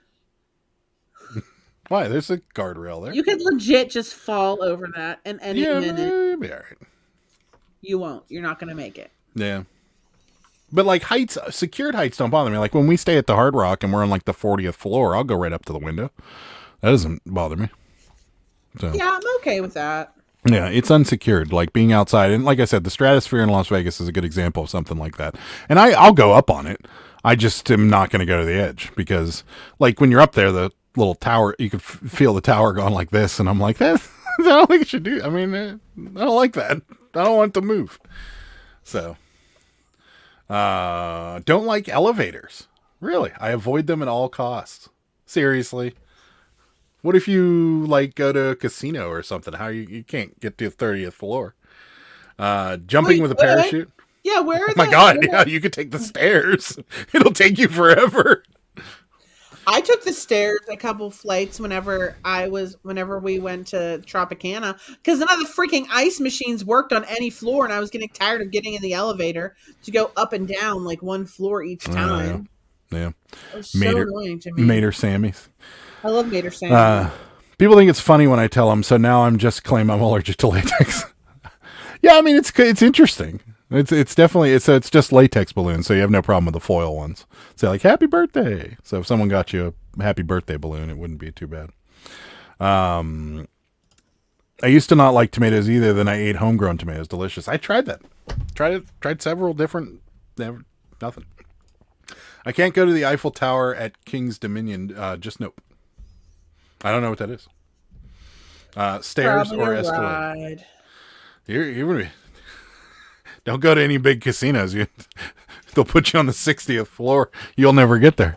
Why? There's a guardrail there. You could legit just fall over that in any minute. It'll be all right. You won't. You're not going to make it. Yeah. But like heights, secured heights don't bother me. Like when we stay at the Hard Rock and we're on like the 40th floor, I'll go right up to the window. That doesn't bother me. So Yeah, I'm okay with that. yeah, it's unsecured, like being outside. And like I said, the Stratosphere in Las Vegas is a good example of something like that. And I'll go up on it. I just am not going to go to the edge because like when you're up there, the little tower, you can feel the tower going like this. And I'm like, that, I don't think it should do. I mean, I don't like that. I don't want it to move. So, don't like elevators. Really. I avoid them at all costs. Seriously. What if you like go to a casino or something? How you can't get to the 30th floor? Jumping with a parachute. Yeah, where are Oh my God, yeah, you could take the stairs. It'll take you forever. I took the stairs a couple flights whenever we went to Tropicana because none of the freaking ice machines worked on any floor, and I was getting tired of getting in the elevator to go up and down like one floor each time. Yeah. It was so annoying to me. Mater Sammys. I love Mater Sam. People think it's funny when I tell them, so now I'm just claim I'm allergic to latex. Yeah, I mean, it's interesting. It's definitely, it's just latex balloons, so you have no problem with the foil ones. Say like, happy birthday. So if someone got you a happy birthday balloon, it wouldn't be too bad. I used to not like tomatoes either, then I ate homegrown tomatoes. Delicious. I tried that. Tried several different, nothing. I can't go to the Eiffel Tower at King's Dominion, just nope. I don't know what that is. Stairs Probably or a escalator? ride. You're gonna be... Don't go to any big casinos. They'll put you on the 60th floor. You'll never get there.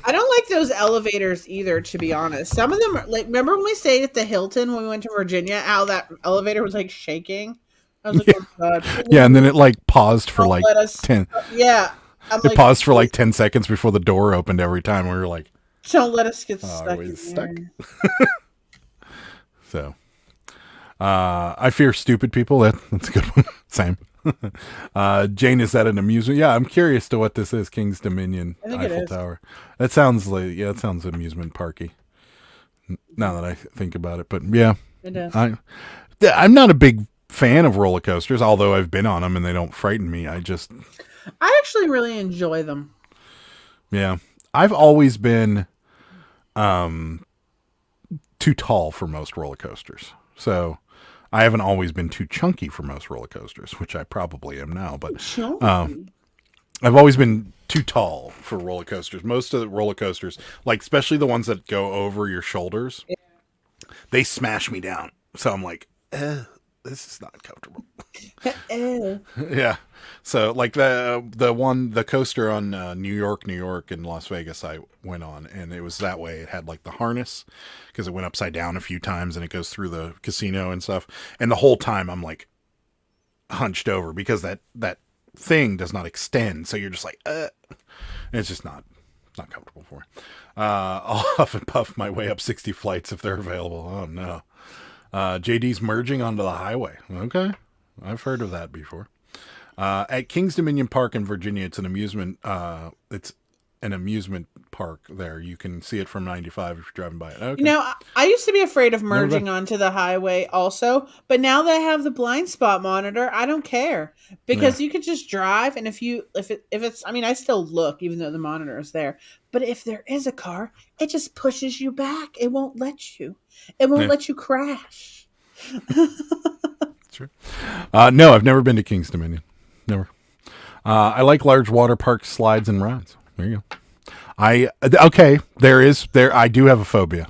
I don't like those elevators either, to be honest. Some of them are like, remember when we stayed at the Hilton when we went to Virginia, how that elevator was like shaking? I was like, oh God. Yeah, and then it like paused for Don't like let us- 10. Yeah. It paused for like 10 seconds before the door opened every time. We were like, Don't let us get are stuck. we in stuck? there. So, I fear stupid people. That's a good one. Same. Jane, is that an amusement? Yeah, I'm curious to what this is. King's Dominion I think it Eiffel is. Tower. That sounds like, yeah, it sounds amusement parky. Now that I think about it, but yeah, It does. I'm not a big fan of roller coasters, although I've been on them and they don't frighten me. I actually really enjoy them. Yeah, I've always been too tall for most roller coasters, so I haven't always been too chunky for most roller coasters, which I probably am now. But I've always been too tall for roller coasters. Most of the roller coasters, like especially the ones that go over your shoulders, they smash me down. So I'm like, this is not comfortable. Yeah. So like the coaster on New York and Las Vegas I went on, and it was that way. It had like the harness because it went upside down a few times and it goes through the casino and stuff. And the whole time I'm like hunched over because that thing does not extend. So you're just like, it's just not comfortable for me. I'll huff and puff my way up 60 flights if they're available. Oh no. JD's merging onto the highway. Okay. I've heard of that before. At King's Dominion Park in Virginia, it's an amusement park there. You can see it from 95 if you're driving by it. Okay. You know, I used to be afraid of merging onto the highway also, but now that I have the blind spot monitor, I don't care because you could just drive, and if it's, I mean, I still look even though the monitor is there, but if there is a car, it just pushes you back. It won't let you. It won't let you crash. True. No, I've never been to King's Dominion. Never. I like large water park slides and rides. There you go. I do have a phobia.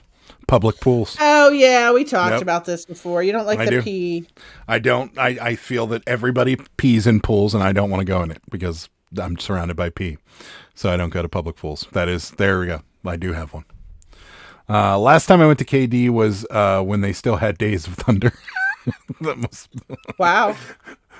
Public pools. Oh yeah, we talked about this before. You don't like the pee. I don't. I feel that everybody pees in pools, and I don't want to go in it because I'm surrounded by pee. So I don't go to public pools. There we go. I do have one. Last time I went to KD was when they still had Days of Thunder. Wow.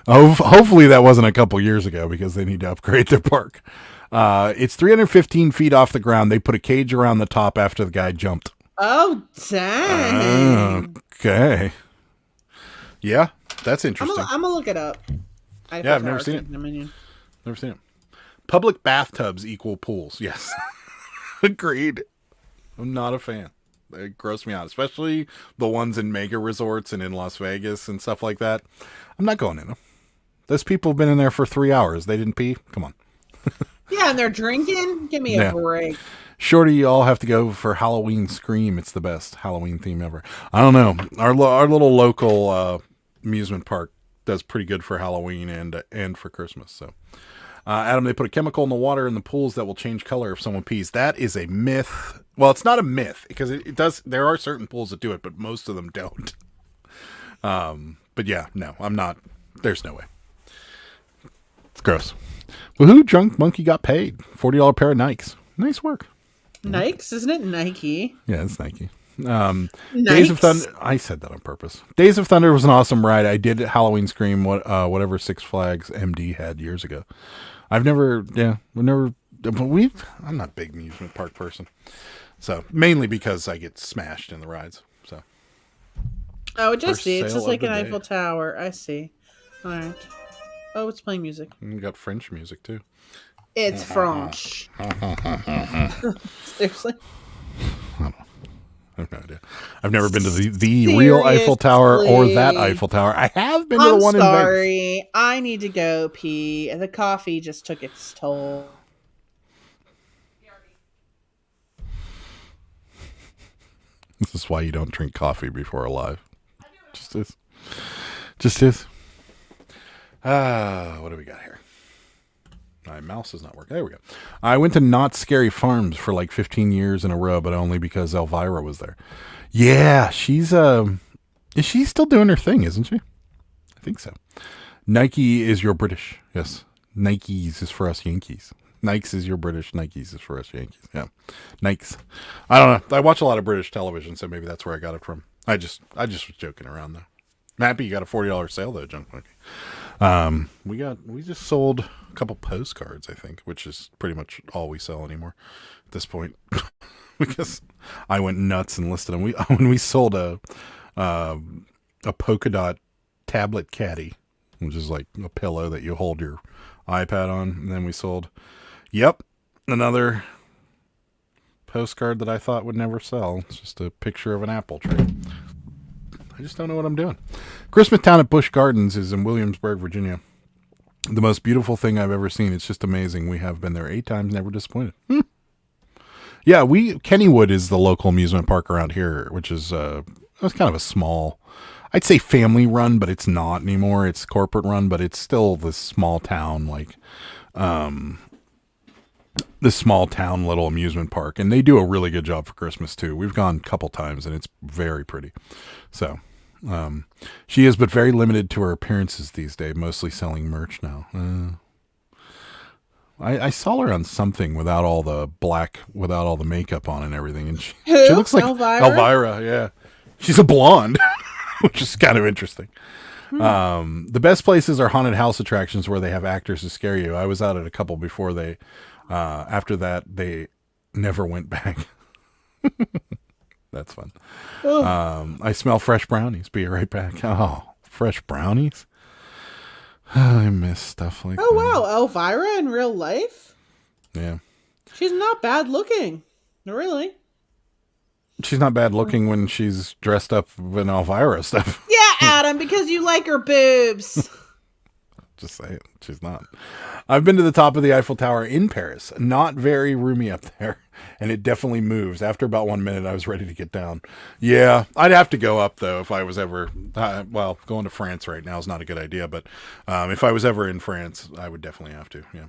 Hopefully that wasn't a couple years ago because they need to upgrade their park. It's 315 feet off the ground. They put a cage around the top after the guy jumped. Oh, dang. Okay. Yeah, that's interesting. I'm going to look it up. I've never seen it. Never seen it. Public bathtubs equal pools. Yes. Agreed. I'm not a fan. They gross me out, especially the ones in mega resorts and in Las Vegas and stuff like that. I'm not going in them. Those people have been in there for 3 hours. They didn't pee. Come on. Yeah, and they're drinking. Give me a break. Shorty, you all have to go for Halloween Scream. It's the best Halloween theme ever. I don't know. Our little local amusement park does pretty good for Halloween and for Christmas. So, Adam, they put a chemical in the water in the pools that will change color if someone pees. That is a myth. Well, it's not a myth because it does. There are certain pools that do it, but most of them don't. But yeah, no, I'm not. There's no way. It's gross. Woohoo! Drunk Monkey got paid. $40 pair of Nikes. Nice work. Nikes, isn't it Nike? Yeah, it's Nike. Days of Thunder. I said that on purpose. Days of Thunder was an awesome ride. I did Halloween Scream, whatever Six Flags MD had years ago. I'm not a big amusement park person. So mainly because I get smashed in the rides. So. Oh, just see. It's just like an Eiffel Tower. I see. All right. Oh, it's playing music. You got French music too. It's French. Seriously? I don't know. I have no idea. I've never been to the real Eiffel Tower or that Eiffel Tower. I have been to the one in Vegas. Sorry. I need to go pee. The coffee just took its toll. This is why you don't drink coffee before a live. Just is. What do we got here? My mouse is not working. There we go. I went to Not Scary Farms for like 15 years in a row, but only because Elvira was there. Yeah, she's is she still doing her thing, isn't she? I think so. Nike is your British. Yes. Nikes is for us Yankees. Nikes is your British. Nikes is for us Yankees. Yeah. Nikes. I don't know. I watch a lot of British television, so maybe that's where I got it from. I just was joking around though. I'm happy you got a $40 sale though, Junk Monkey. We just sold a couple postcards, I think, which is pretty much all we sell anymore at this point. Because I went nuts and listed them. When we sold a polka dot tablet caddy, which is like a pillow that you hold your iPad on, and then we sold another postcard that I thought would never sell. It's just a picture of an apple tree. I just don't know what I'm doing. Christmas Town at Busch Gardens is in Williamsburg, Virginia. The most beautiful thing I've ever seen. It's just amazing. We have been there 8 times, never disappointed. Yeah, Kennywood is the local amusement park around here, which is it's kind of a small, I'd say family run, but it's not anymore. It's corporate run, but it's still this small town, like this small town little amusement park, and they do a really good job for Christmas too. We've gone a couple times, and it's very pretty. So she is but very limited to her appearances these days, mostly selling merch now. I saw her on something without all the makeup on and everything, and she looks like Elvira. Yeah, she's a blonde, which is kind of interesting. The best places are haunted house attractions where they have actors to scare you. I was out at a couple before they. After that, they never went back. That's fun. I smell fresh brownies. Be right back. Oh, fresh brownies. I miss stuff like that. Oh, wow. Elvira in real life? Yeah. She's not bad looking. Really. She's not bad looking when she's dressed up in Elvira stuff. Yeah, Adam, because you like her boobs. Just say it. She's not. I've been to the top of the Eiffel Tower in Paris. Not very roomy up there. And it definitely moves. After about 1 minute, I was ready to get down. Yeah, I'd have to go up, though, if I was ever... going to France right now is not a good idea. But if I was ever in France, I would definitely have to. Yeah.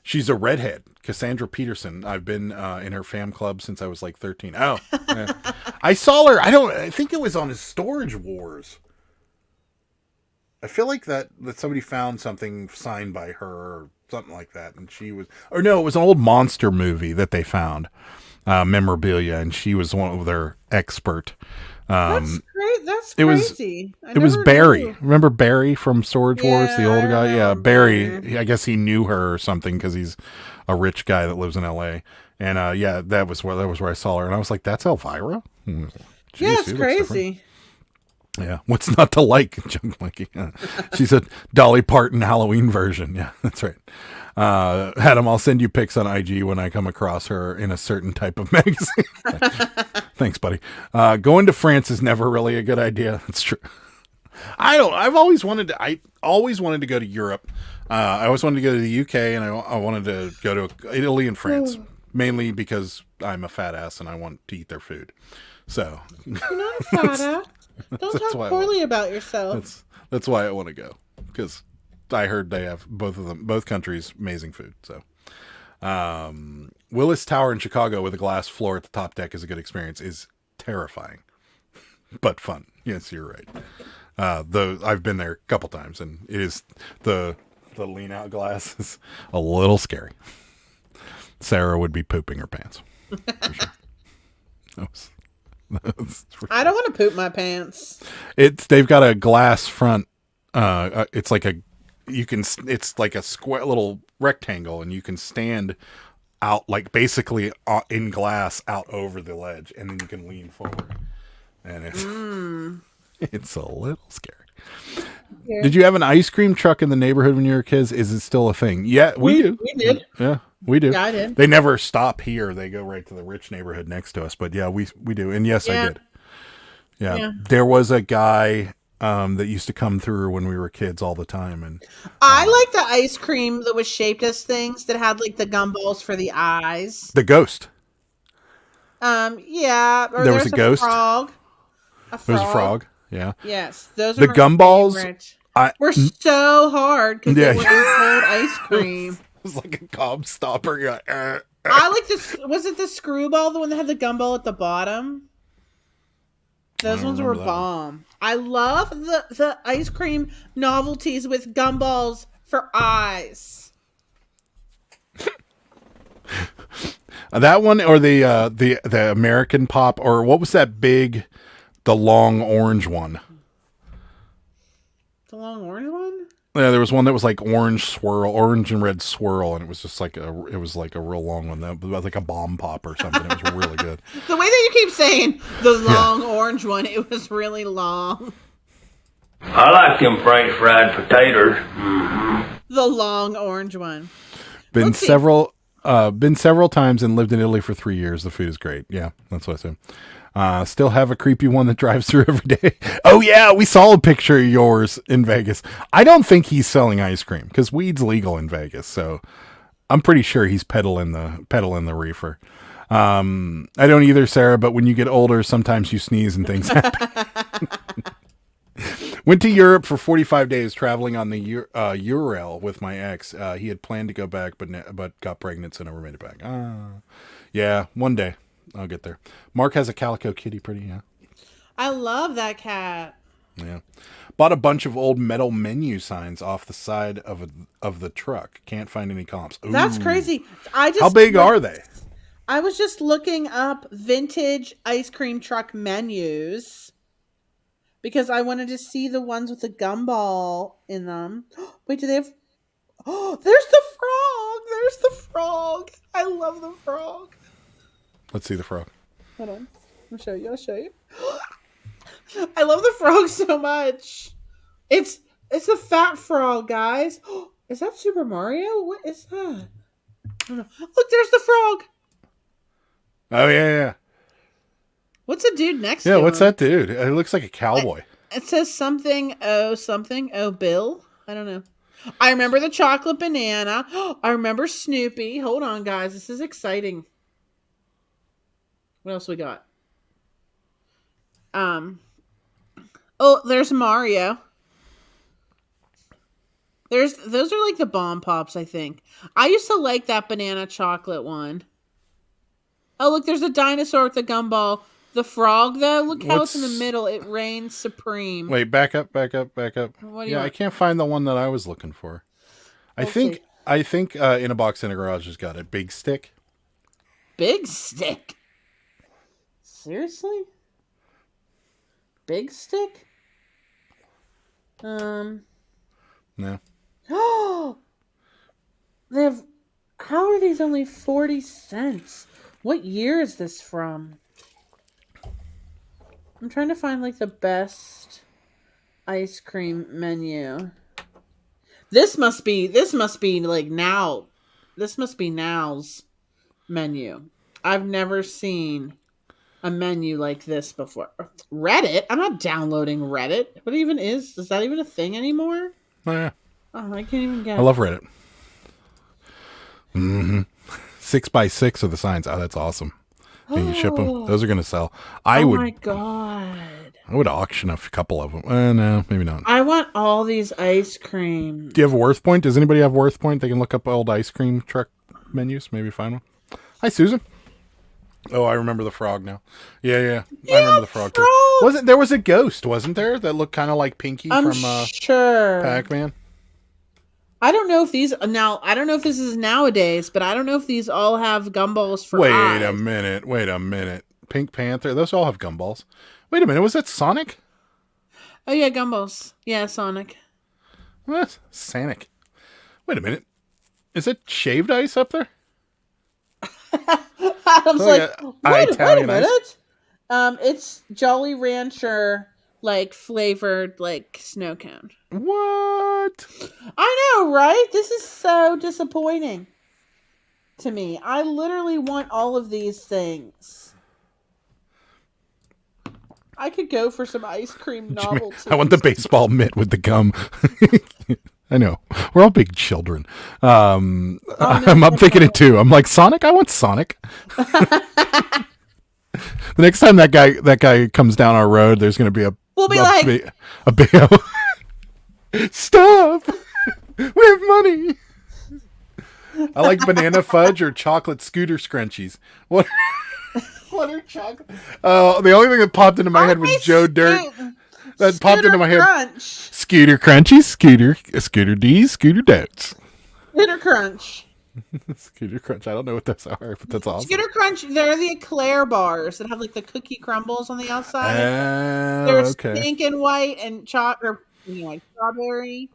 She's a redhead. Cassandra Peterson. I've been in her fam club since I was like 13. Oh. Yeah. I saw her. I think it was on his Storage Wars. I feel like that somebody found something signed by her or something like that. And she was, or no, it was an old monster movie that they found, memorabilia. And she was one of their expert. That's great. That's crazy. It was Barry. Remember Barry from Storage Wars, the old guy? Yeah, Barry. I guess he knew her or something because he's a rich guy that lives in L.A. And yeah, that was where I saw her, and I was like, "That's Elvira." Jeez, Yeah, it's she looks different. crazy. Yeah, what's not to like? Junkie. She's a Dolly Parton Halloween version. Yeah, that's right. Adam, I'll send you pics on IG when I come across her in a certain type of magazine. Thanks, buddy. Going to France is never really a good idea. That's true. I always wanted to go to Europe. I always wanted to go to the UK, and I wanted to go to Italy and France, mainly because I'm a fat ass and I want to eat their food. So You're not a fat ass. Don't talk poorly about yourself. That's why I want to go, because I heard they have both countries amazing food. So Willis Tower in Chicago with a glass floor at the top deck is a good experience. Is terrifying but fun. Yes, you're right. Though I've been there a couple times, and it is the lean out glass is a little scary. Sarah would be pooping her pants for sure. I don't want to poop my pants. They've got a glass front. It's like it's like a square little rectangle, and you can stand out, like basically in glass out over the ledge, and then you can lean forward, and it's a little scary. Yeah. Did you have an ice cream truck in the neighborhood when you were kids? Is it still a thing? Yeah, we do. We did. Yeah, we do. Yeah, I did. They never stop here. They go right to the rich neighborhood next to us. But yeah, we do. And yes, I did. Yeah. There was a guy that used to come through when we were kids all the time. And I like the ice cream that was shaped as things that had like the gumballs for the eyes. The ghost. Yeah. Or there was a ghost. Frog. There was a frog. Yeah. Yes. Those the are gumballs were so hard because they were cold ice cream. It was like a gobstopper. You're like, I like this. Was it the screwball, the one that had the gumball at the bottom? Those ones were bomb. I love the ice cream novelties with gumballs for eyes. That one, or the American Pop, or what was that big, the long orange one? The long orange one? Yeah, there was one that was like orange and red swirl, and it was just like a real long one. That was like a bomb pop or something. It was really good. The way that you keep saying the long orange one, it was really long. I like them French fried potatoes. Mm-hmm. The long orange one. Been several times and lived in Italy for 3 years. The food is great. Yeah, that's what I said. Still have a creepy one that drives through every day. Oh yeah, we saw a picture of yours in Vegas. I don't think he's selling ice cream because weed's legal in Vegas, so I'm pretty sure he's peddling the reefer. I don't either, Sarah, but when you get older, sometimes you sneeze and things happen. Went to Europe for 45 days traveling on the Ural with my ex. He had planned to go back, but got pregnant, so never made it back. Yeah, one day. I'll get there. Mark has a calico kitty, pretty, yeah. I love that cat. Yeah. Bought a bunch of old metal menu signs off the side of the truck. Can't find any comps. Ooh. That's crazy. How big are they? I was just looking up vintage ice cream truck menus because I wanted to see the ones with the gumball in them. Wait, do they have... Oh, there's the frog. There's the frog. I love the frog. Let's see the frog. Hold on. I'll show you. I love the frog so much. It's a fat frog, guys. Is that Super Mario? What is that? I don't know. Look, there's the frog. Oh, yeah. What's the dude next to him? Yeah, what's that dude? It looks like a cowboy. It says something. Oh, Bill? I don't know. I remember the chocolate banana. I remember Snoopy. Hold on, guys. This is exciting. What else we got? Oh, there's Mario. Those are like the bomb pops, I think. I used to like that banana chocolate one. Oh, look, there's a dinosaur with the gumball. The frog, though, look how it's in the middle. It reigns supreme. Wait, back up. What do you want? I can't find the one that I was looking for. I think In a Box in a Garage has got it. Big Stick. Big Stick? Seriously? Big Stick? No. Oh, they have How are these only 40 cents? What year is this from? I'm trying to find like the best ice cream menu. This must be like now. This must be Now's menu. I've never seen a menu like this before. Reddit? I'm not downloading Reddit. What even is that even a thing anymore? Oh, yeah. Oh, I can't even get I love Reddit. 6x6 are the signs. Oh, that's awesome. Can you ship them? Those are going to sell. Oh my god. I would auction a couple of them. No, maybe not. I want all these ice cream. Do you have a Worth Point? Does anybody have Worth Point? They can look up old ice cream truck menus. Maybe find one. Hi, Susan. Oh, I remember the frog now. Yeah. I remember the frog too. There was a ghost, wasn't there? That looked kind of like Pinky I'm from sure. Pac-Man. I don't know if these now. I don't know if this is nowadays, but I don't know if these all have gumballs for Wait eyes. a minute. Pink Panther. Those all have gumballs. Wait a minute. Was that Sonic? Oh yeah, gumballs. Yeah, Sonic. What? Sonic. Wait a minute. Is it shaved ice up there? Adam's like, wait a Italian minute. It's Jolly Rancher like flavored like snow cone. What? I know, right? This is so disappointing to me. I literally want all of these things. I could go for some ice cream novelties. I want the baseball mitt with the gum. I know. We're all big children. I'm thinking it too. I'm like, Sonic? I want Sonic. The next time that guy comes down our road, there's going to be a big stop. We have money. I like banana fudge or chocolate scooter scrunchies. What are chocolate? The only thing that popped into my head was Joe Dirt. That popped into my head. Scooter Crunchies, Scooter D's, Scooter Dots. Scooter Crunch. Scooter Crunch. I don't know what those are, but that's awesome. Scooter Crunch, they're the eclair bars that have like the cookie crumbles on the outside. There's pink and white and strawberry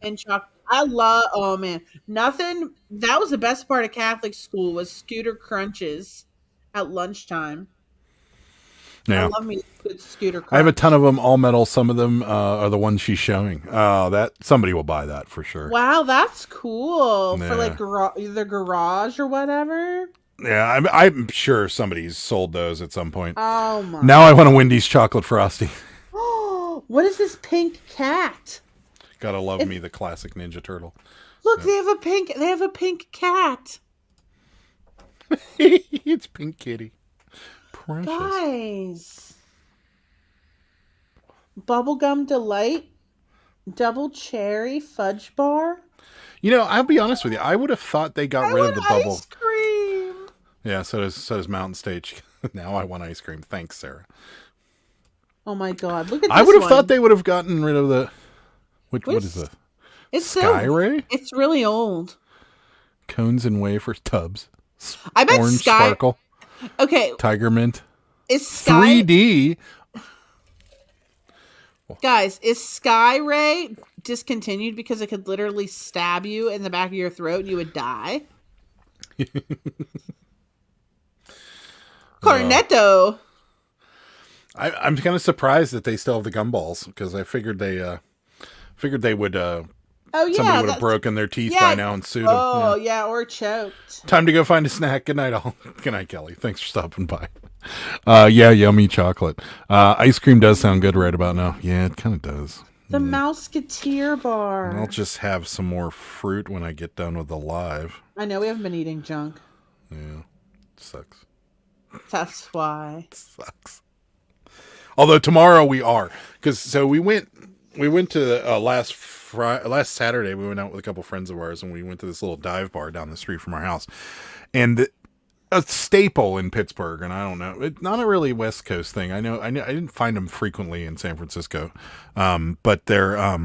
and chocolate. Oh man, nothing. That was the best part of Catholic school was Scooter Crunches at lunchtime. Yeah. I love me a good Scooter Crunch. I have a ton of them, all metal. Some of them are the ones she's showing. That somebody will buy that for sure. Wow, that's cool Yeah. for like the garage or whatever. Yeah, I'm sure somebody's sold those at some point. Oh my! Now I want a Wendy's chocolate frosty. Oh, what is this pink cat? Gotta love me the classic Ninja Turtle. Look, they have a pink cat. It's Pink Kitty. Precious. Guys. Bubblegum Delight, double cherry fudge bar. You know, I'll be honest with you. I would have thought they got rid of the bubble. Ice cream. Yeah, so does Mountain Stage. Now I want ice cream. Thanks, Sarah. Oh my God! Look at this. I would have thought they would have gotten rid of the. What is the? It's Sky Ray? It's really old. Cones and wafers tubs. I bet Orange Sky. Sparkle. Okay, Tiger Mint. is Sky 3D. Guys, is Sky Ray discontinued because it could literally stab you in the back of your throat and you would die? Cornetto. I'm kind of surprised that they still have the gumballs because I figured they would. Oh yeah, somebody would have broken their teeth by now and sued them. Oh yeah, or choked. Time to go find a snack. Good night, all. Good night, Kelly. Thanks for stopping by. Yeah, yummy chocolate. Ice cream does sound good right about now. Yeah, it kind of does. The Mouseketeer bar. I'll just have some more fruit when I get done with the live. I know we haven't been eating junk. Yeah, sucks. That's why. Sucks. Although tomorrow we are, because we went to last Saturday. We went out with a couple friends of ours, and we went to this little dive bar down the street from our house, and a staple in Pittsburgh. And I don't know, it's not a really West Coast thing. I know. I didn't find them frequently in San Francisco, but they're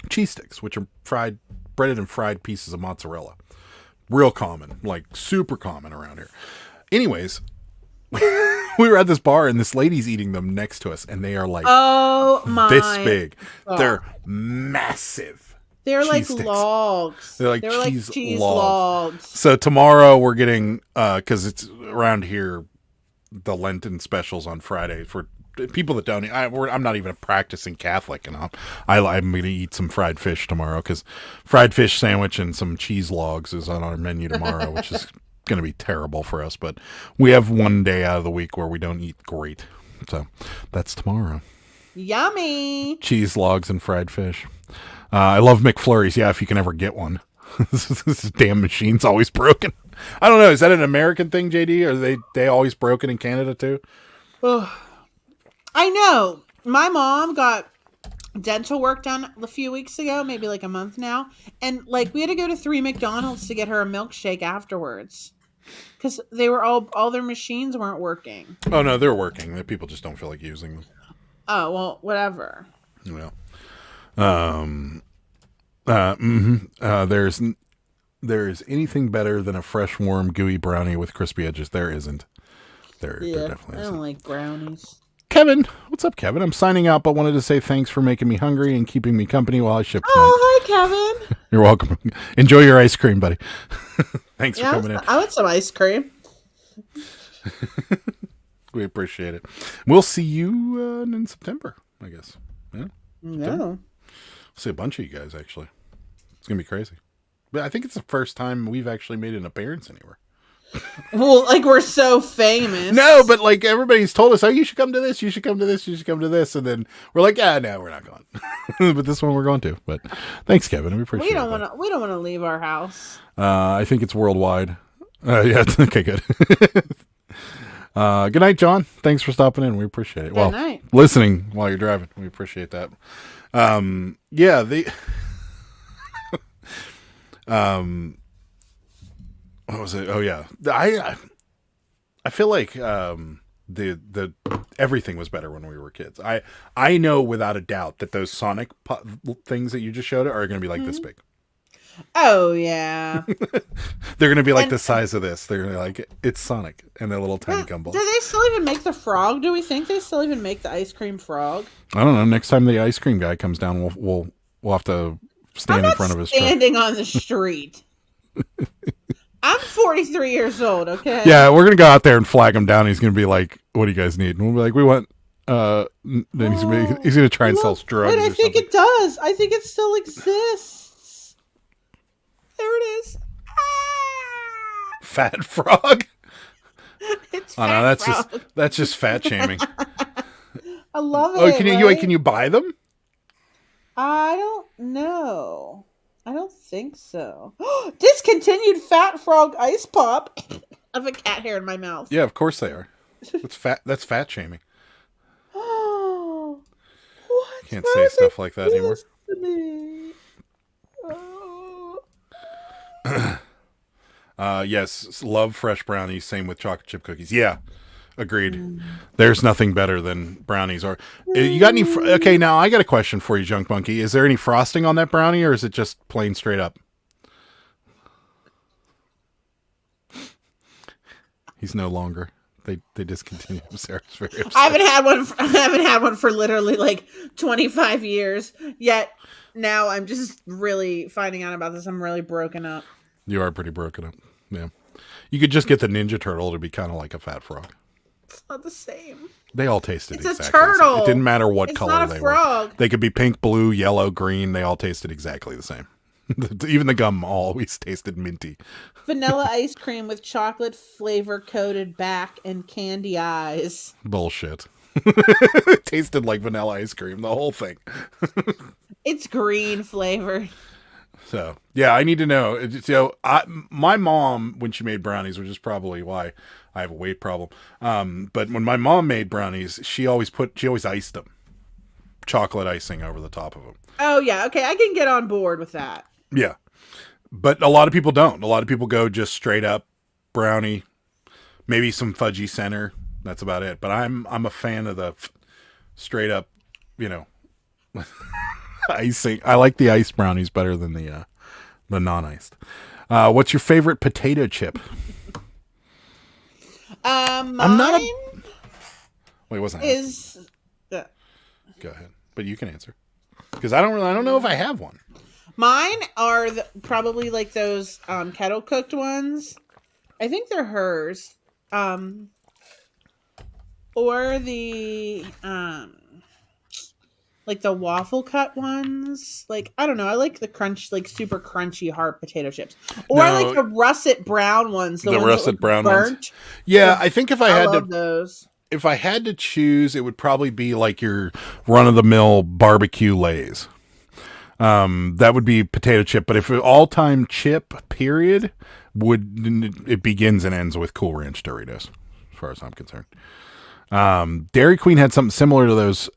cheese sticks, which are breaded and fried pieces of mozzarella. Real common, like super common around here. Anyways. We were at this bar and this lady's eating them next to us, and they are like oh my this big. God. They're massive. They're like sticks. logs. They're like They're cheese, cheese logs. logs. So tomorrow we're getting, because it's around here, the Lenten specials on Friday for people that don't. I'm not even a practicing Catholic, and I'm going to eat some fried fish tomorrow because fried fish sandwich and some cheese logs is on our menu tomorrow, which is going to be terrible for us. But we have one day out of the week where we don't eat great, so that's tomorrow. Yummy. Cheese logs and fried fish. I love McFlurries. Yeah, if you can ever get one. This damn machine's always broken. I don't know. Is that an American thing, JD? Or they always broken in Canada too? Oh, I know. My mom got dental work done a few weeks ago, maybe like a month now, and like we had to go to 3 McDonald's to get her a milkshake afterwards because they were all their machines weren't working. Oh no, they're working. The people just don't feel like using them. Oh well, whatever. Well, there's anything better than a fresh, warm, gooey brownie with crispy edges? There isn't. There definitely I isn't. don't like brownies. Kevin, what's up, Kevin? I'm signing out, but wanted to say thanks for making me hungry and keeping me company while I ship tonight. Oh, hi, Kevin. You're welcome. Enjoy your ice cream, buddy. Thanks for coming in. I want some ice cream. We appreciate it. We'll see you in September, I guess. Yeah. No. See a bunch of you guys, actually. It's going to be crazy. But I think it's the first time we've actually made an appearance anywhere. Well, like we're so famous. No, but like everybody's told us, oh, you should come to this, you should come to this, you should come to this. And then we're like, no, we're not going. But this one we're going to. But thanks, Kevin. We appreciate it. We don't want to leave our house. I think it's worldwide. Yeah, okay, good. Good night, John. Thanks for stopping in. We appreciate it. Good night. Listening while you're driving. We appreciate that. Yeah, what was it? Oh yeah. I feel like the everything was better when we were kids. I know without a doubt that those Sonic things that you just showed are going to be like this big. Oh yeah. They're going to be like the size of this. They're going to be like, it's Sonic and their little tiny gumballs. Do they still even make the frog? Do we think they still even make the ice cream frog? I don't know. Next time the ice cream guy comes down, we'll have to stand in front of his truck. Standing on the street. I'm 43 years old. Okay. Yeah, we're gonna go out there and flag him down. He's gonna be like, "What do you guys need?" And we'll be like, "We want." Then he's gonna try and sell drugs. Wait, I think it does. I think it still exists. There it is. Fat frog. It's Oh no, that's just fat shaming. I love it. Oh, can you buy them? I don't know. I don't think so. Discontinued fat frog ice pop. I have a cat hair in my mouth. Yeah, of course they are. That's fat shaming. Oh, what? Can't say stuff like that anymore. Yes, love fresh brownies. Same with chocolate chip cookies. Yeah, agreed. There's nothing better than brownies. Or you got any? Okay, now I got a question for you, Junk Monkey. Is there any frosting on that brownie, or is it just plain straight up? He's no longer. They discontinued him. Sarah's very upset. I haven't had one for literally like 25 years. Yet now I'm just really finding out about this. I'm really broken up. You are pretty broken up. Yeah. You could just get the Ninja Turtle to be kind of like a fat frog. It's not the same. They all tasted It's exactly a turtle. the same. It didn't matter what It's color not a they frog. were. They could be pink, blue, yellow, green. They all tasted exactly the same. Even the gum always tasted minty. Vanilla ice cream with chocolate flavor coated back and candy eyes. Bullshit. It tasted like vanilla ice cream, the whole thing. It's green flavored. So, yeah, I need to know. So, my mom, when she made brownies, which is probably why I have a weight problem. But when my mom made brownies, she always iced them. Chocolate icing over the top of them. Oh, yeah. Okay, I can get on board with that. Yeah. But a lot of people don't. A lot of people go just straight up brownie, maybe some fudgy center. That's about it. But I'm a fan of the straight up, icing. I like the iced brownies better than the non-iced. What's your favorite potato chip? Mine I'm not Wait, wasn't is Go ahead. But you can answer. Because I don't know if I have one. Mine are probably like those kettle cooked ones. I think they're hers. Or the like the waffle cut ones. Like, I don't know. I like the crunch, like super crunchy hard potato chips. Or I like the russet brown ones. The ones russet brown burnt. ones. Yeah, I think if I love those. If I had to choose, it would probably be like your run of the mill barbecue Lays. That would be potato chip. But if all time chip period it begins and ends with Cool Ranch Doritos, as far as I'm concerned. Dairy Queen had something similar to those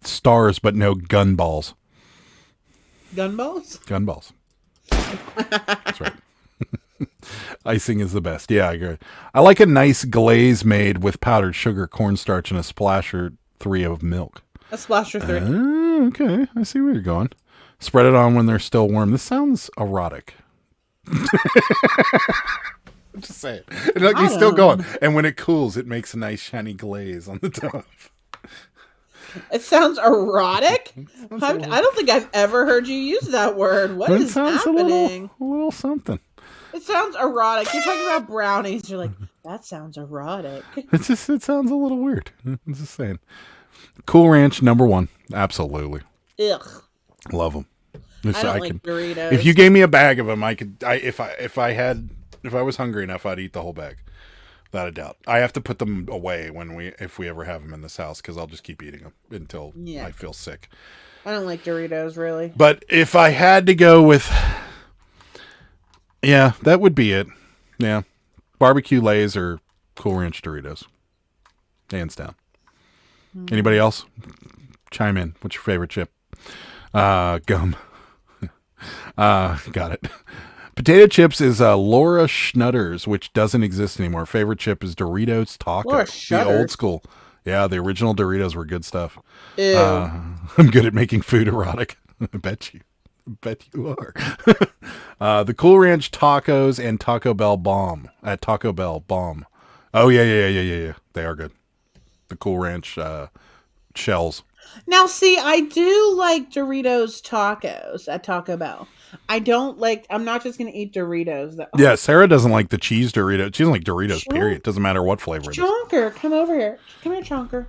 stars, but no gun balls. Gun balls? Gun balls. That's right. Icing is the best. Yeah, I agree. I like a nice glaze made with powdered sugar, cornstarch, and a splash or 3 of milk. A splash or 3. Okay, I see where you're going. Spread it on when they're still warm. This sounds erotic. I'm just saying. And look, he's still going. And when it cools, it makes a nice shiny glaze on the top. It sounds erotic? I don't think I've ever heard you use that word. What is happening? A little something. It sounds erotic. You're talking about brownies. You're like, that sounds erotic. It sounds a little weird. I'm just saying. Cool Ranch, number 1. Absolutely. Ugh. Love them. I don't like Doritos. If you gave me a bag of them, if I was hungry enough, I'd eat the whole bag. Without a doubt. I have to put them away if we ever have them in this house, because I'll just keep eating them until I feel sick. I don't like Doritos, really. But if I had to go with, yeah, that would be it. Yeah, barbecue Lays or Cool Ranch Doritos, hands down. Anybody else? Chime in. What's your favorite chip? Gum. Got it. Potato chips is Laura Schnutter's, which doesn't exist anymore. Favorite chip is Doritos Taco. Laura The old school. Yeah, the original Doritos were good stuff. Ew. I'm good at making food erotic. I bet you are. The Cool Ranch tacos and Taco Bell bomb at Taco Bell bomb. Oh yeah. They are good. The Cool Ranch shells. Now, see, I do like Doritos tacos at Taco Bell. I'm not just going to eat Doritos, though. Yeah, Sarah doesn't like the cheese Doritos. She doesn't like Doritos, period. Doesn't matter what flavor it is. Chonker, come over here. Come here, Chonker.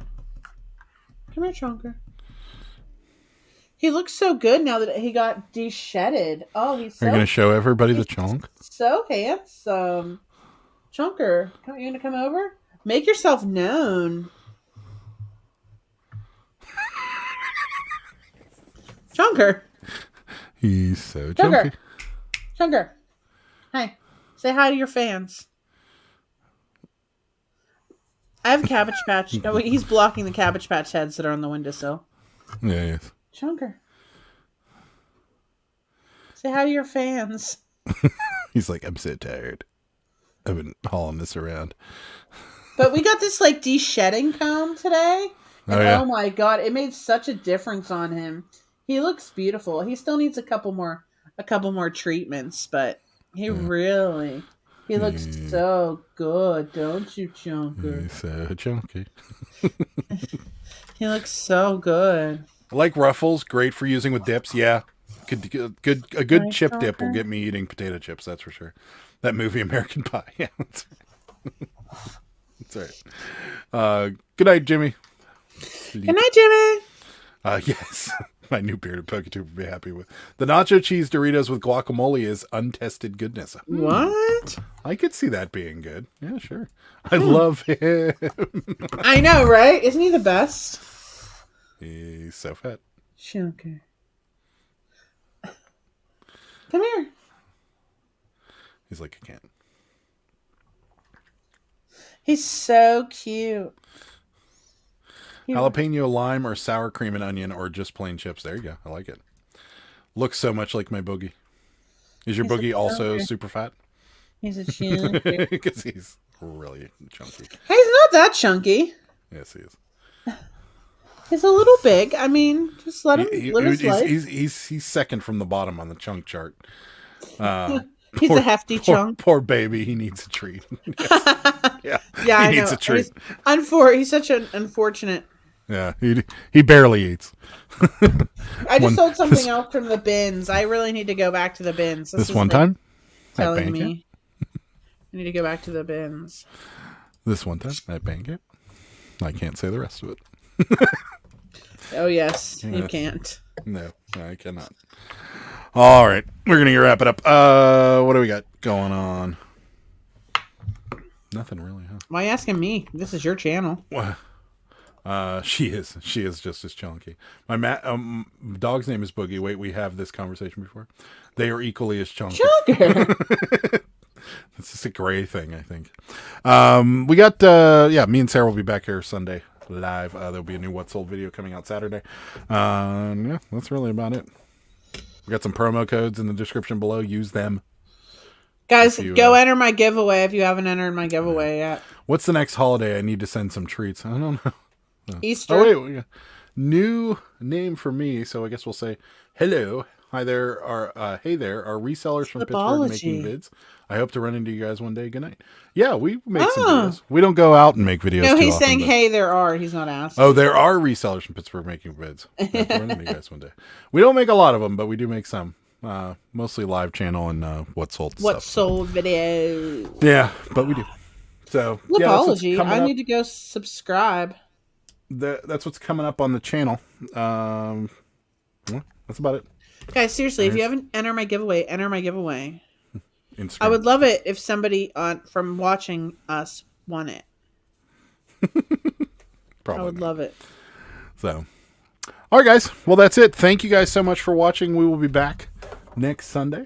He looks so good now that he got de-shedded. Oh, he's so... Are you going to show everybody the chonk? So handsome. Chonker, you going to come over? Make yourself known. Chonker. He's so chunky. Chunker. Hey, say hi to your fans. I have a Cabbage Patch. No, wait, he's blocking the Cabbage Patch heads that are on the windowsill. Yeah, yes. Chunker. Say hi to your fans. He's like, I'm so tired. I've been hauling this around. But we got this like de-shedding comb today. And oh my god, it made such a difference on him. He looks beautiful. He still needs a couple more treatments, but he looks so good, don't you, Chunker? He's so chunky. He looks so good. I like Ruffles, great for using with dips. Yeah, a good chip dip will get me eating potato chips. That's for sure. That movie American Pie. Yeah, that's right. Good night, Jimmy. Good night, Jimmy. Yes. My new bearded Poketube would be happy with. The nacho cheese Doritos with guacamole is untested goodness. What? I could see that being good. Yeah, sure. I love him. I know, right? Isn't he the best? He's so fat. Chunker. Come here. He's like a cat. He's so cute. Jalapeno, lime, or sour cream and onion, or just plain chips. There you go. I like it. Looks so much like my boogie. Is your boogie also super fat? He's a chunky. Because he's really chunky. He's not that chunky. Yes, he is. He's a little big. I mean, just let him live his life. He's second from the bottom on the chunk chart. He's a hefty chunk. Poor baby. He needs a treat. Yeah, Yeah, he needs a treat. He's such an unfortunate Yeah, he barely eats. I just sold something else from the bins. I really need to go back to the bins. This one time? Telling me. I need to go back to the bins. This one time at Bandcamp. I can't say the rest of it. Oh, yes. You can't. No, I cannot. All right. We're going to wrap it up. What do we got going on? Nothing really, huh? Why are you asking me? This is your channel. She is just as chunky. My dog's name is Boogie. Wait, we have this conversation before. They are equally as chunky. It's just a gray thing, I think. We got me and Sarah will be back here Sunday live. There'll be a new What's Sold video coming out Saturday. Yeah, that's really about it. We got some promo codes in the description below. Use them. Guys, go enter my giveaway if you haven't entered my giveaway yet. What's the next holiday? I need to send some treats. I don't know. Easter. Oh, wait. New name for me, so I guess we'll say hello. Hi there. Hey there. Our resellers from Pittsburgh making vids. I hope to run into you guys one day. Good night. Yeah, we make some videos. We don't go out and make videos. No, he's often, saying, hey, there are. He's not asking. Oh, there are resellers from Pittsburgh making vids. I hope to run into you guys one day. We don't make a lot of them, but we do make some. Mostly live channel and What's Sold stuff. What's Sold videos. Yeah, but we do. So, Apology. I need to go subscribe. That's what's coming up on the channel. Well, that's about it. Guys, seriously, if you haven't entered my giveaway, enter my giveaway. Instagram. I would love it if somebody from watching us won it. Probably I would love it. So, all right, guys. Well, that's it. Thank you guys so much for watching. We will be back next Sunday.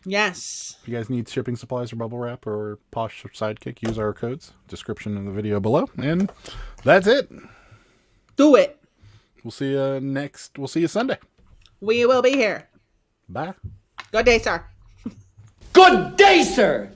Yes. If you guys need shipping supplies or bubble wrap or Posh Sidekick, use our codes. Description in the video below. And that's it. Do it. We'll see you Sunday. We will be here. Bye. Good day, sir. Good day, sir.